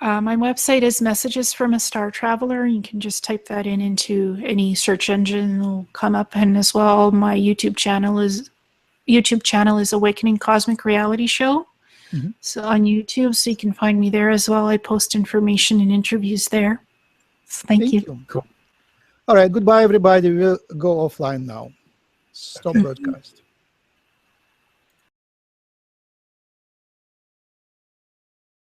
My website is Messages from a Star Traveler. You can just type that into any search engine, it'll come up. And as well, my YouTube channel is Awakening Cosmic Reality Show. Mm-hmm. So on YouTube, so you can find me there as well. I post information and interviews there. So thank you. Cool. All right, goodbye, everybody. We'll go offline now. Stop broadcast.